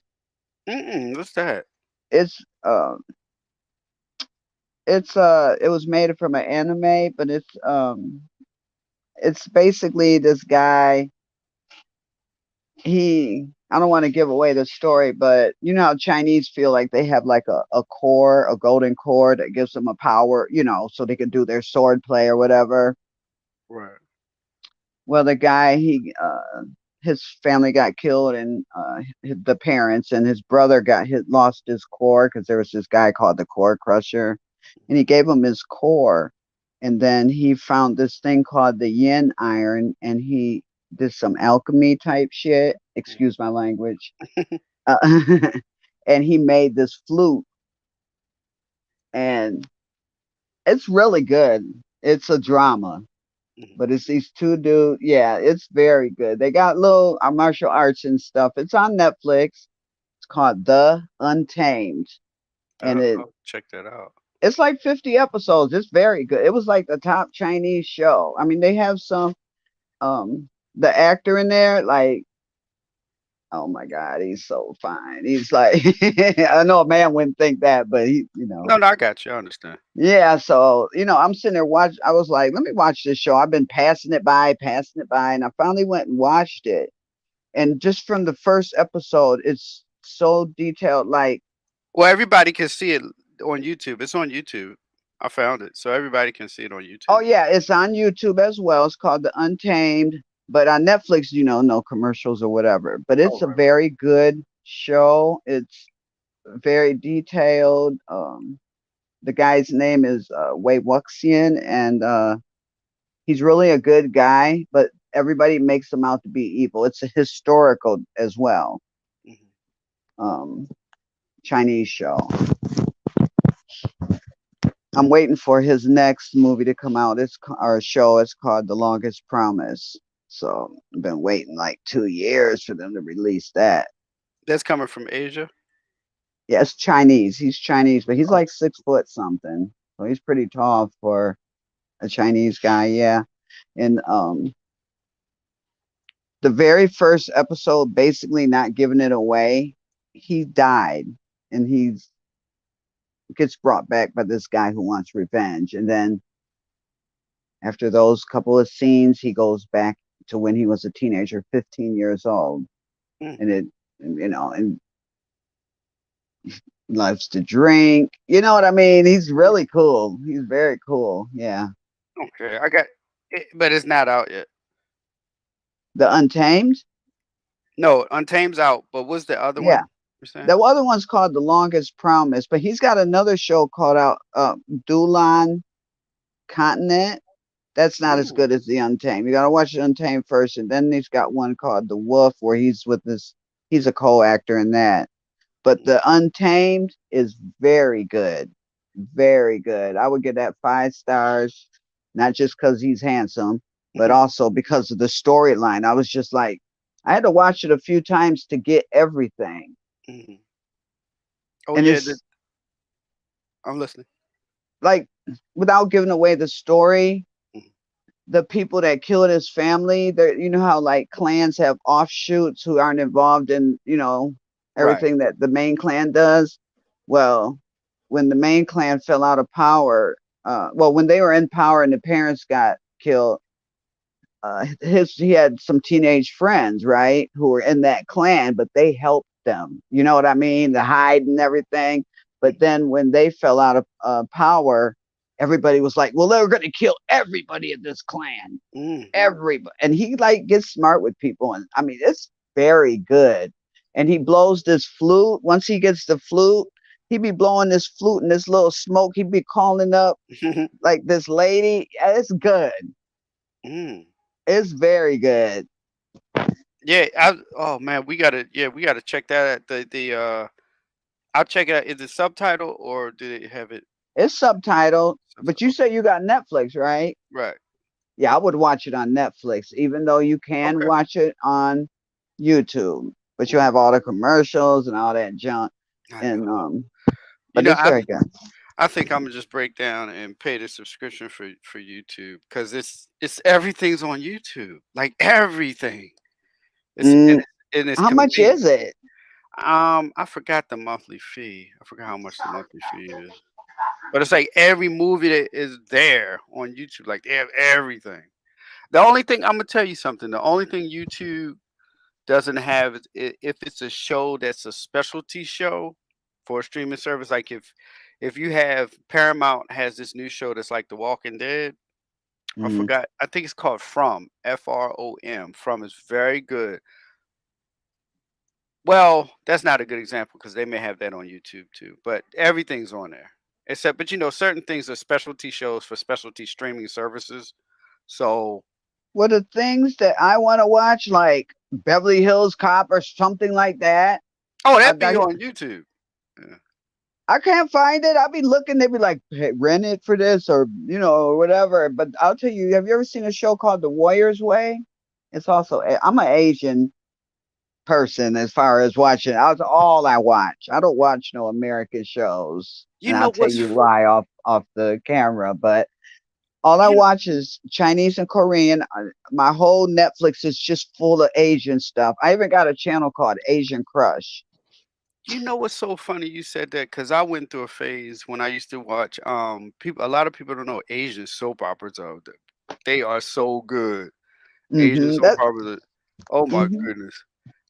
Speaker 1: Mm-mm, what's that?
Speaker 2: It's it was made from an anime, but it's basically this guy. He I don't want to give away the story, but you know how Chinese feel like they have like a core, a golden core that gives them a power, so they can do their sword play or whatever.
Speaker 1: Right.
Speaker 2: Well, the guy, his family got killed, and the parents and his brother lost his core because there was this guy called the Core Crusher, and he gave him his core, and then he found this thing called the yin iron, and he did some alchemy type shit. Excuse my language. Uh, and he made this flute, and it's really good. It's a drama.
Speaker 1: Mhm.
Speaker 2: But it's these two dudes. Yeah, it's very good. They got little martial arts and stuff. It's on Netflix. It's called The Untamed, and
Speaker 1: I'll check that out.
Speaker 2: it's like 50 episodes. It's very good. It was like the top Chinese show. I mean, they have some the actor in there, like, oh my God, he's so fine. He's like, I know a man wouldn't think that, but
Speaker 1: No, no, I got you. I understand.
Speaker 2: yeah. So I'm sitting there watch. I was like, let me watch this show. I've been passing it by, and I finally went and watched it. And just from the first episode, it's so detailed. Like,
Speaker 1: Well, everybody can see it on YouTube. It's on YouTube. I found it, so everybody can see it on
Speaker 2: oh
Speaker 1: YouTube.
Speaker 2: yeah, it's on YouTube as well. It's called The Untamed, but on Netflix, no commercials or whatever. But
Speaker 1: Oh,
Speaker 2: it's a
Speaker 1: right, right.
Speaker 2: very good show. It's very detailed. The guy's name is Wei Wuxian, and he's really a good guy, but everybody makes him out to be evil. It's a historical as well.
Speaker 1: Mhm.
Speaker 2: Um, Chinese show. I'm waiting for his next movie to come out. Our show. It's called The Longest Promise. So I've been waiting like 2 years for them to release that.
Speaker 1: That's coming from Asia.
Speaker 2: Yeah, it's Chinese. He's Chinese, but he's
Speaker 1: Oh,
Speaker 2: like 6 foot something. So he's pretty tall for a Chinese guy. Yeah. And the very first episode, basically not giving it away, he died, and he's gets brought back by this guy who wants revenge. And then after those couple of scenes, he goes back to when he was a teenager, 15 years old,
Speaker 1: mm,
Speaker 2: and and loves to drink. You know what I mean? He's really cool. He's very cool. Yeah.
Speaker 1: okay. I got it, but it's not out yet.
Speaker 2: The Untamed?
Speaker 1: No, Untame's out. But what's the other
Speaker 2: Yeah.
Speaker 1: one you're saying?
Speaker 2: The other one's called The Longest Promise, but he's got another show called out Dulan Continent. That's not as
Speaker 1: Ooh.
Speaker 2: good as The Untamed. You got to watch The Untamed first, and then he's got one called The Wolf, where he's a co-actor in that. But
Speaker 1: Mm,
Speaker 2: The Untamed is very good. Very good. I would give that 5 stars, not just because he's handsome, but
Speaker 1: mhm,
Speaker 2: also because of the storyline. I was just like, I had to watch it a few times to get everything.
Speaker 1: mhm. Oh
Speaker 2: And
Speaker 1: yeah,
Speaker 2: it's
Speaker 1: I'm listening.
Speaker 2: like, without giving away the story,
Speaker 1: Mhm.
Speaker 2: the people that killed his family, you know how like clans have offshoots who aren't involved in,
Speaker 1: Right.
Speaker 2: everything that the main clan does? Well, when the main clan fell out of power, well, when they were in power and the parents got killed, he had some teenage friends, right, who were in that clan, but they helped them. You know what I mean? The hide and everything. But then when they fell out of power, everybody was like, "Well, they were going to kill everybody in this clan."
Speaker 1: Mm.
Speaker 2: Everybody, and he like gets smart with people, and I mean, it's very good. And he blows this flute. Once he gets the flute, he be blowing this flute and this little smoke. He be calling up like this lady. It's good.
Speaker 1: Mm.
Speaker 2: It's very good.
Speaker 1: Yeah, oh man, we gotta check that out. The I'll check it out. Is it subtitle or did it have it
Speaker 2: It's subtitled, but you
Speaker 1: subtitle?
Speaker 2: say you got Netflix, right?
Speaker 1: Right.
Speaker 2: Yeah, I would watch it on Netflix, even though you can
Speaker 1: Okay.
Speaker 2: watch it on YouTube, but you
Speaker 1: Mhm.
Speaker 2: have all the commercials and all that junk.
Speaker 1: I
Speaker 2: And
Speaker 1: know. You
Speaker 2: but
Speaker 1: know,
Speaker 2: it's very good.
Speaker 1: I think I'm gonna just break down and pay the subscription for YouTube because it's everything's on YouTube, like everything. It's and
Speaker 2: Mm,
Speaker 1: it's
Speaker 2: how much
Speaker 1: convenient.
Speaker 2: is it?
Speaker 1: I forgot the monthly fee. I forgot how much the monthly fee is, but it's like every movie that is there on YouTube, like they have everything. The only thing I'm gonna tell you something. The only thing YouTube doesn't have is if it's a show that's a specialty show for a streaming service. Like if you have Paramount has this new show that's like The Walking Dead. I
Speaker 2: Mm,
Speaker 1: forgot. I think it's called From From. From is very good. Well, that's not a good example because they may have that on YouTube too. But everything's on there. Except, but you know, certain things are specialty shows for specialty streaming services. So,
Speaker 2: what are things that I want to watch, like Beverly Hills Cop or something like that?
Speaker 1: oh,
Speaker 2: I,
Speaker 1: that be
Speaker 2: I
Speaker 1: on YouTube. Yeah.
Speaker 2: I can't find it. I'll be looking. They be like, hey, rent it for this or or whatever. But I'll tell you, have you ever seen a show called The Warrior's Way? It's also I'm an Asian person as far as watching. That's all I watch. I don't watch no American shows,
Speaker 1: You
Speaker 2: and
Speaker 1: know
Speaker 2: I'll tell
Speaker 1: what's
Speaker 2: you why off the camera. But all I
Speaker 1: you
Speaker 2: watch is Chinese and Korean. My whole Netflix is just full of Asian stuff. I even got a channel called Asian Crush.
Speaker 1: You know what's so funny you said that because I went through a phase when I used to watch people. A lot of people don't know Asian soap operas they are so good. Asian soap
Speaker 2: That
Speaker 1: operas. Oh my
Speaker 2: hmm
Speaker 1: goodness,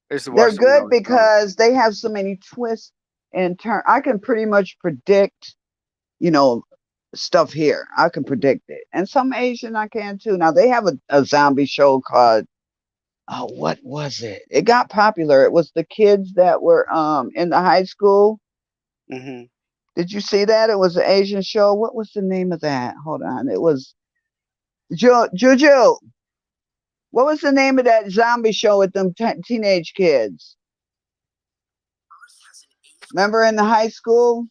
Speaker 1: I used to
Speaker 2: they're
Speaker 1: watch them when I
Speaker 2: good
Speaker 1: was young.
Speaker 2: because they have so many twists and turn. I can pretty much predict, you know, stuff here. I can predict it, and some Asian I can too. Now they have a zombie show called what was it? It got popular. It was the kids that were in the high school.
Speaker 1: Hmm.
Speaker 2: Did you see that? It was an Asian show. What was the name of that? Hold on. It was Juju. What was the name of that zombie show with them teenage kids? Remember in the high school?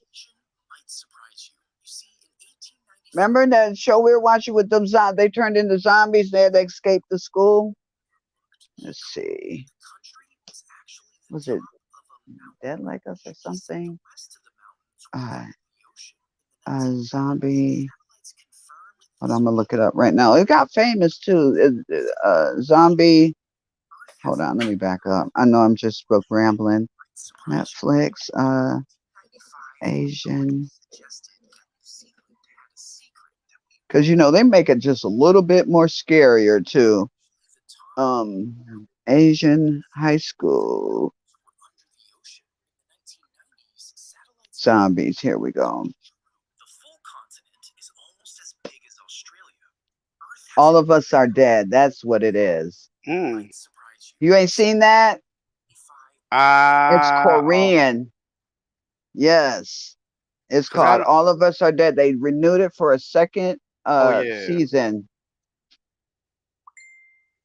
Speaker 2: Remember that show we were watching with them? They turned into zombies. They had to escape the school. Let's see. Was it Dead Like Us or something? Uh, zombie. Hold on, I'm gonna look it up right now. It got famous too. Zombie. Hold on, let me back up. I know I'm just broke rambling. Netflix. Asian. Because they make it just a little bit more scarier too. Asian high school zombies. Here we go. All of us are dead. That's what it is.
Speaker 1: Mm.
Speaker 2: You ain't seen that? It's
Speaker 1: Oh,
Speaker 2: Korean. Yes. It's
Speaker 1: cause I
Speaker 2: called
Speaker 1: don't.
Speaker 2: All of Us Are Dead. They renewed it for a second
Speaker 1: Oh yeah.
Speaker 2: season.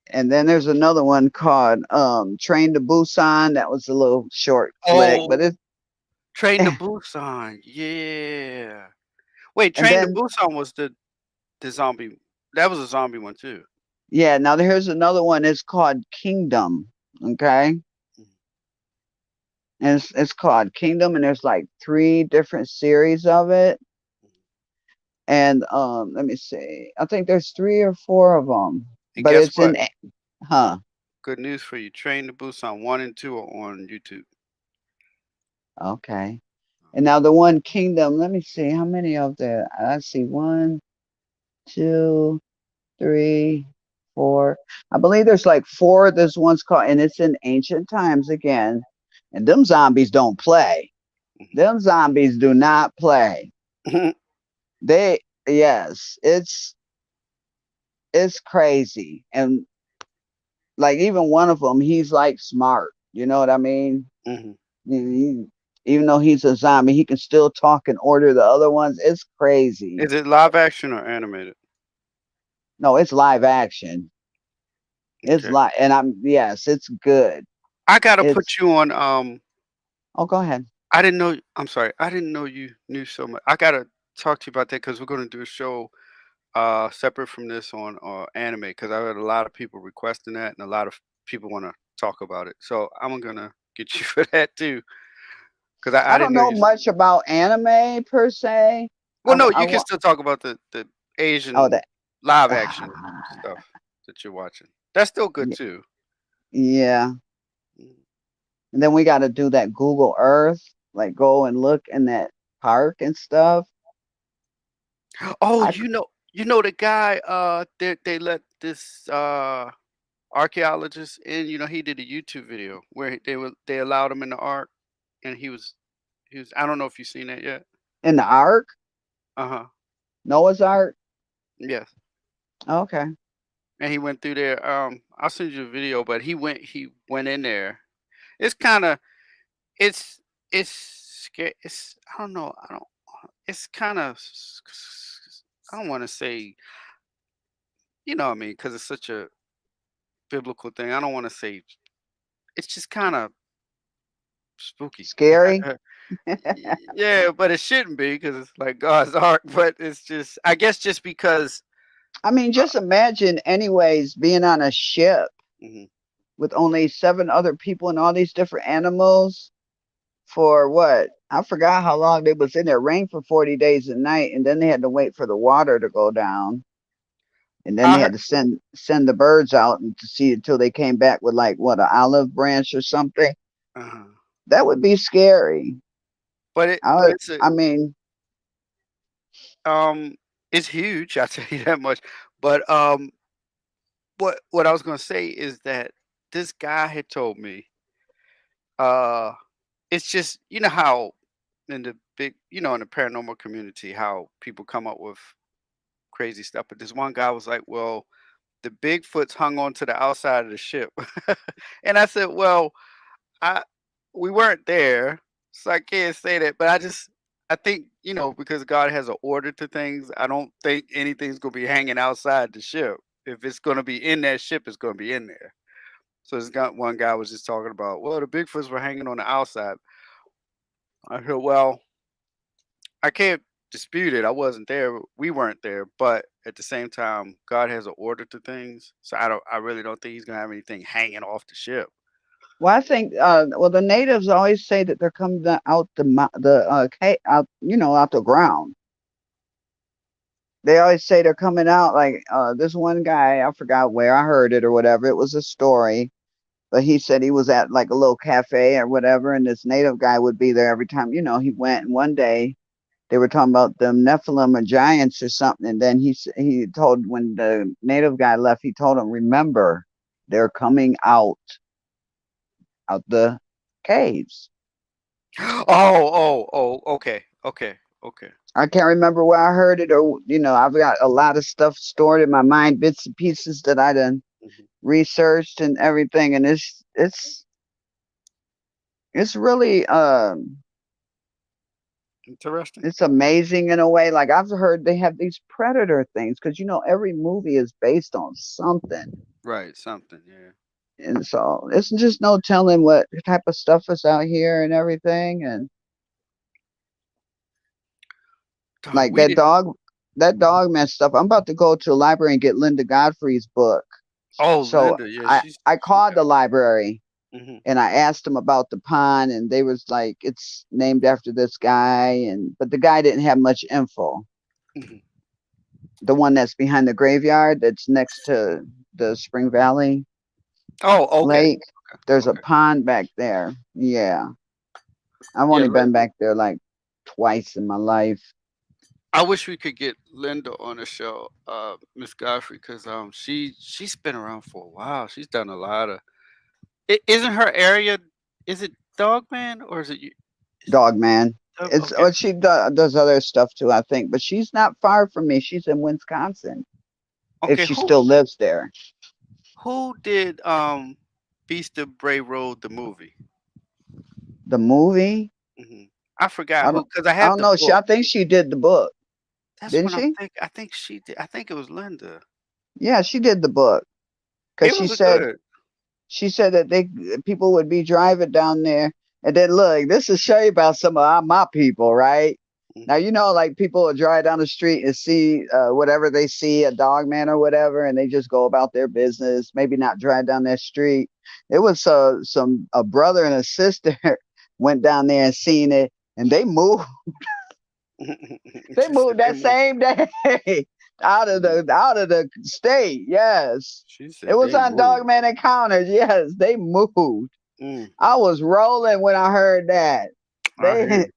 Speaker 2: And then there's another one called Train to Busan. That was a little short flick, but
Speaker 1: Oh,
Speaker 2: it's
Speaker 1: Train to Busan. Yeah. Wait,
Speaker 2: and
Speaker 1: Train to
Speaker 2: then
Speaker 1: Busan was the zombie. That was a zombie one too.
Speaker 2: yeah, now here's another one. It's called Kingdom. Okay. And it's called Kingdom, and there's like three different series of it. And let me see. I think there's three or four of them,
Speaker 1: And
Speaker 2: but
Speaker 1: guess
Speaker 2: it's
Speaker 1: what?
Speaker 2: in huh.
Speaker 1: Good news for you. Train to Busan 1 and 2 are on YouTube.
Speaker 2: Okay. And now the one kingdom, let me see how many of there. I see one, two, three, four. I believe there's like four. There's one's called, and it's in ancient times again. And them zombies don't play. Them zombies do not play. They, yes, it's crazy. And like even one of them, he's like smart. You know what I mean?
Speaker 1: Hmm.
Speaker 2: He- even though he's a zombie, he can still talk and order the other ones. It's crazy.
Speaker 1: Is it live action or animated?
Speaker 2: No, it's live action. It's
Speaker 1: Okay.
Speaker 2: like, and I'm yes, it's good.
Speaker 1: I gotta put
Speaker 2: It's
Speaker 1: you on.
Speaker 2: oh, go ahead.
Speaker 1: I didn't know. I'm sorry. I didn't know you knew so much. I gotta talk to you about that because we're gonna do a show separate from this on anime because I heard a lot of people requesting that and a lot of people want to talk about it. So I'm gonna get you for that too because I
Speaker 2: I
Speaker 1: didn't
Speaker 2: don't
Speaker 1: know
Speaker 2: know
Speaker 1: you.
Speaker 2: much about anime per se.
Speaker 1: Well, no,
Speaker 2: I
Speaker 1: you can
Speaker 2: want
Speaker 1: still talk about the
Speaker 2: oh
Speaker 1: Asian
Speaker 2: that
Speaker 1: live action stuff that you're watching. That's still good
Speaker 2: y-
Speaker 1: too.
Speaker 2: yeah.
Speaker 1: Mhm.
Speaker 2: And then we got to do that Google Earth, like go and look in that park and stuff.
Speaker 1: Oh,
Speaker 2: I
Speaker 1: you know the guy. They let this archaeologist in. You know, he did a YouTube video where they allowed him in the ark, and he was. I don't know if you've seen that yet.
Speaker 2: in the Ark,
Speaker 1: Uh huh.
Speaker 2: Noah's Ark.
Speaker 1: Yes.
Speaker 2: Okay,
Speaker 1: And he went through there. I'll send you a video, but he went in there. It's kind of it's it's scary. It's I don't know. I don't. It's kind of I don't want to say you know what I mean because it's such a biblical thing. I don't want to say it's just kind of spooky.
Speaker 2: scary.
Speaker 1: Yeah, but it shouldn't be because it's like God's ark. But it's just I guess just because.
Speaker 2: I mean,
Speaker 1: Uh,
Speaker 2: just imagine, anyways, being on a ship
Speaker 1: mhm.
Speaker 2: with only seven other people and all these different animals for what? I forgot how long they was in there. Rain for 40 days a night, and then they had to wait for the water to go down, and then they
Speaker 1: I heard,
Speaker 2: had to send the birds out and to see until they came back with like what, an olive branch or something.
Speaker 1: uh
Speaker 2: That would be scary.
Speaker 1: but it's a
Speaker 2: I mean,
Speaker 1: um it's huge. I tell you that much. But what I was gonna say is that this guy had told me, uh, it's just you know how in the big in the paranormal community how people come up with crazy stuff. But this one guy was like, well, the Bigfoots hung on to the outside of the ship. And I said, well, I we weren't there, so I can't say that. But I think, because God has an order to things, I don't think anything's gonna be hanging outside the ship. If it's gonna be in that ship, it's gonna be in there. So this guy, one guy was just talking about, well, the Bigfoots were hanging on the outside. I said, well, I can't dispute it. I wasn't there. We weren't there. But at the same time, God has an order to things. So I really don't think he's gonna have anything hanging off the ship.
Speaker 2: well, I think, well, the natives always say that they're coming out out, out the ground. They always say they're coming out like this one guy. I forgot where I heard it or whatever. It was a story, but he said he was at like a little cafe or whatever, and this native guy would be there every time. He went. And one day they were talking about the Nephilim or giants or something, and then he told when the native guy left, he told him, "Remember, they're coming out the caves."
Speaker 1: Okay, okay, okay.
Speaker 2: I can't remember where I heard it, or I've got a lot of stuff stored in my mind, bits and pieces that I done
Speaker 1: Mhm.
Speaker 2: researched and everything, and it's really
Speaker 1: Interesting.
Speaker 2: it's amazing in a way. Like I've heard they have these predator things because every movie is based on something,
Speaker 1: Right, something, yeah.
Speaker 2: and so it's just no telling what type of stuff is out here and everything, and
Speaker 1: Dog,
Speaker 2: like
Speaker 1: we didn't.
Speaker 2: that dog man stuff. I'm about to go to a library and get Linda Godfrey's book.
Speaker 1: Oh,
Speaker 2: So
Speaker 1: Linda, yeah,
Speaker 2: I
Speaker 1: she's
Speaker 2: called
Speaker 1: got.
Speaker 2: the library
Speaker 1: Hmm.
Speaker 2: and I asked them about the pond, and they was like, it's named after this guy, and but the guy didn't have much info.
Speaker 1: Hmm.
Speaker 2: The one that's behind the graveyard, that's next to the Spring Valley
Speaker 1: Oh, okay,
Speaker 2: Lake. There's a
Speaker 1: okay.
Speaker 2: pond back there. Yeah, I've
Speaker 1: Yeah,
Speaker 2: only been back there like. twice in my life.
Speaker 1: I wish we could get Linda on the show, Miss Godfrey, because she's been around for a while. She's done a lot of. Isn't her area? Is it Dogman or is it? Is it
Speaker 2: Dog man. It's
Speaker 1: Okay.
Speaker 2: what she does other stuff too, I think. But she's not far from me. She's in Wisconsin. If
Speaker 1: Okay.
Speaker 2: she
Speaker 1: Who
Speaker 2: still lives there.
Speaker 1: did Beast of Bray Road the movie?
Speaker 2: The movie,
Speaker 1: I forgot
Speaker 2: I
Speaker 1: who
Speaker 2: don't
Speaker 1: because I
Speaker 2: I
Speaker 1: have
Speaker 2: don't
Speaker 1: the
Speaker 2: know.
Speaker 1: book.
Speaker 2: I think she did the book,
Speaker 1: That's
Speaker 2: didn't
Speaker 1: what I'm
Speaker 2: she?
Speaker 1: think. I think she did. I think it was Linda.
Speaker 2: Yeah, she did the book because
Speaker 1: It
Speaker 2: she
Speaker 1: was a
Speaker 2: said
Speaker 1: good.
Speaker 2: that they people would be driving down there, and then look, this is show you about some of my people, right? Now you know, like people will drive down the street and see whatever they see, a dog man or whatever, and they just go about their business. Maybe not drive down that street. It was a brother and a sister went down there and seen it, and they moved. They
Speaker 1: She said
Speaker 2: moved
Speaker 1: they
Speaker 2: that
Speaker 1: moved.
Speaker 2: same day out of the state. Yes,
Speaker 1: She
Speaker 2: it
Speaker 1: said
Speaker 2: was
Speaker 1: they
Speaker 2: on
Speaker 1: moved.
Speaker 2: Dogman Encounters. Yes, they moved.
Speaker 1: Mm,
Speaker 2: I was rolling when I heard that.
Speaker 1: I hear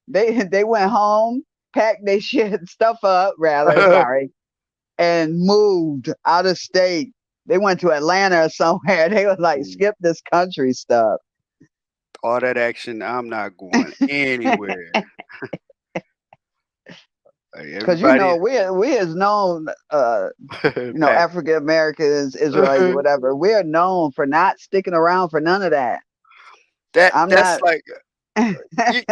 Speaker 2: They they went home, packed their shit stuff up, rather
Speaker 1: you.
Speaker 2: sorry, and moved out of state. They went to Atlanta or somewhere. They was like,
Speaker 1: Mm.
Speaker 2: skip this country stuff.
Speaker 1: All that action, I'm not going anywhere. Like,
Speaker 2: Because you
Speaker 1: everybody
Speaker 2: know we is known
Speaker 1: pack.
Speaker 2: African Americans, Israelites, whatever, we're known for not sticking around for none of that. I'm
Speaker 1: That's
Speaker 2: not.
Speaker 1: like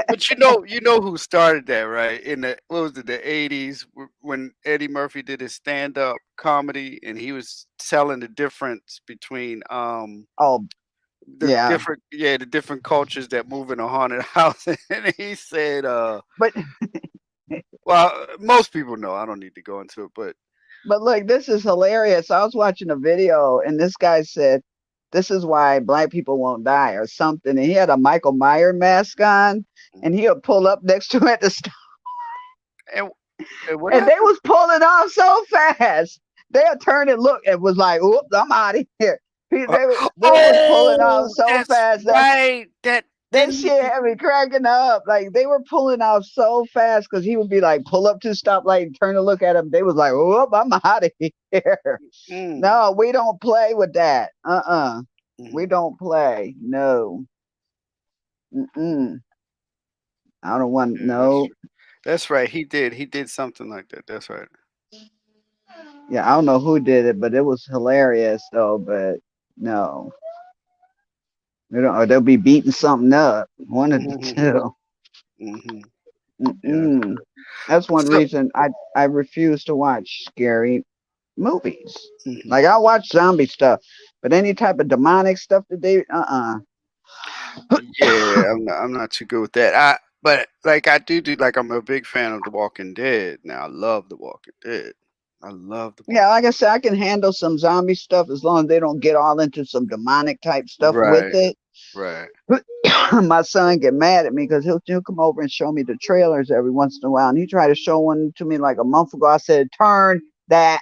Speaker 1: but you know who started that, right? In the what was it, the 80s when Eddie Murphy did his stand up comedy and he was telling the difference between
Speaker 2: Oh yeah,
Speaker 1: the different cultures that move in a haunted house and he said
Speaker 2: but
Speaker 1: well, most people know. I don't need to go into it, but
Speaker 2: look, this is hilarious. I was watching a video and this guy said, "This is why black people won't die" or something. And he had a Michael Myers mask on, and he would pull up next to him at the stop,
Speaker 1: and, and what
Speaker 2: and they
Speaker 1: happened?
Speaker 2: was pulling off so fast. They'll turn and look and was like, "Oops, I'm out of here." They was pulling off
Speaker 1: Oh,
Speaker 2: so
Speaker 1: that's
Speaker 2: fast that
Speaker 1: right. That
Speaker 2: that
Speaker 1: didn't he
Speaker 2: shit
Speaker 1: do?
Speaker 2: had me cracking up. Like they were pulling off so fast because he would be like, pull up to the stoplight and turn to look at him. They was like, "Whoop, I'm out of here."
Speaker 1: Mm,
Speaker 2: No, we don't play with that. We
Speaker 1: mhm.
Speaker 2: don't play. No. Mm-mm. I don't want
Speaker 1: Yeah, that's
Speaker 2: no.
Speaker 1: true. That's right. He did something like that. That's right.
Speaker 2: Yeah, I don't know who did it, but it was hilarious though. But no, we don't. Or they'll be beating something up. One of the two.
Speaker 1: Hmm. Yeah.
Speaker 2: Mm-mm. That's one
Speaker 1: So,
Speaker 2: reason I refuse to watch scary movies.
Speaker 1: mhm.
Speaker 2: Like I watch zombie stuff, but any type of demonic stuff that they
Speaker 1: Yeah, I'm not too good with that. But like I do like I'm a big fan of The Walking Dead. Now I love The Walking Dead. I love The
Speaker 2: Yeah,
Speaker 1: Walking.
Speaker 2: like I said, I can handle some zombie stuff as long as they don't get all into some demonic type stuff with
Speaker 1: Right,
Speaker 2: it.
Speaker 1: right.
Speaker 2: My son get mad at me because he'll come over and show me the trailers every once in a while, and he tried to show one to me like a month ago. I said, "Turn that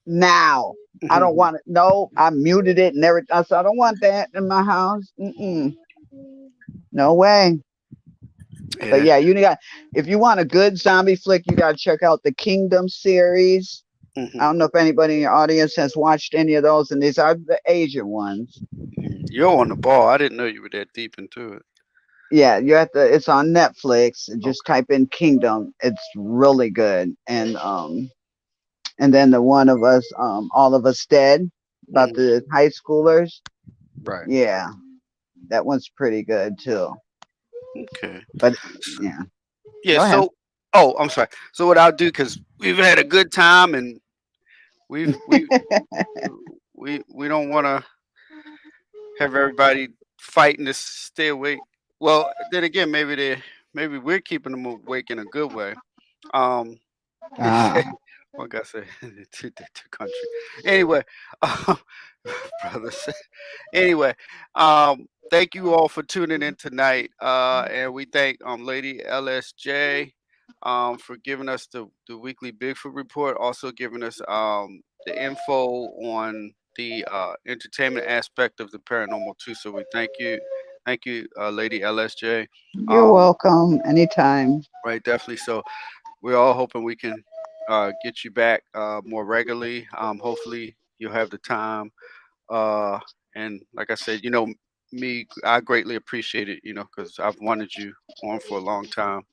Speaker 2: now. I don't want it. No, I muted it and everything. I said, I don't want that in my house. Mm-mm. No way." But
Speaker 1: Yeah.
Speaker 2: yeah, you got if you want a good zombie flick, you got to check out the Kingdom series. I
Speaker 1: Hmm.
Speaker 2: don't know if anybody in your audience has watched any of those, and these are the Asian ones.
Speaker 1: You're on the ball. I didn't know you were that deep into it.
Speaker 2: Yeah, you have to. It's on Netflix. Just
Speaker 1: Okay.
Speaker 2: type in Kingdom. It's really good. And then the one of us, all of us dead, about
Speaker 1: Hmm.
Speaker 2: the high schoolers.
Speaker 1: Right.
Speaker 2: Yeah, that one's pretty good too.
Speaker 1: Okay.
Speaker 2: But yeah,
Speaker 1: Yeah.
Speaker 2: go ahead.
Speaker 1: So, oh, I'm sorry. So what I'll do because we've had a good time and we've we don't want to have everybody fighting to stay awake. Well, then again, maybe we're keeping them awake in a good way. Um,
Speaker 2: Ah,
Speaker 1: like I said, two country. Anyway, um, brothers. Anyway, thank you all for tuning in tonight. And we thank Lady L.S.J. For giving us the weekly Bigfoot report, also giving us the info on the entertainment aspect of the paranormal too. So we thank you, Thank you, Lady L.S.J.
Speaker 2: You're
Speaker 1: Um,
Speaker 2: welcome anytime.
Speaker 1: right, definitely. So we're all hoping we can get you back more regularly. Hopefully you'll have the time. Uh, and like I said, me, I greatly appreciate it, because I've wanted you on for a long time.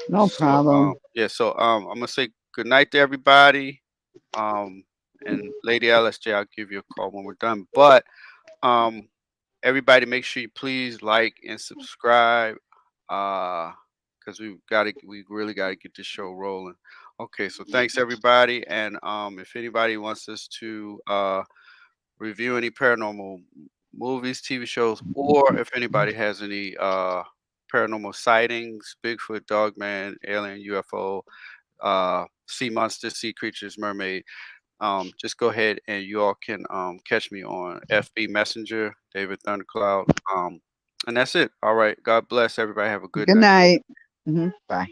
Speaker 2: No
Speaker 1: So,
Speaker 2: problem.
Speaker 1: yeah, so I'm gonna say good night to everybody. Um, and Lady L.S.J, I'll give you a call when we're done. But um, everybody, make sure you please like and subscribe. Because we really gotta get this show rolling. Okay, so thanks everybody, and if anybody wants us to review any paranormal movies, TV shows, or if anybody has any paranormal sightings, Bigfoot, Dogman, alien, UFO, sea monsters, sea creatures, mermaid, just go ahead and you all can catch me on FB Messenger, David Thundercloud. And that's it. All right. God bless everybody. Have a good
Speaker 2: Good
Speaker 1: night.
Speaker 2: night. Bye.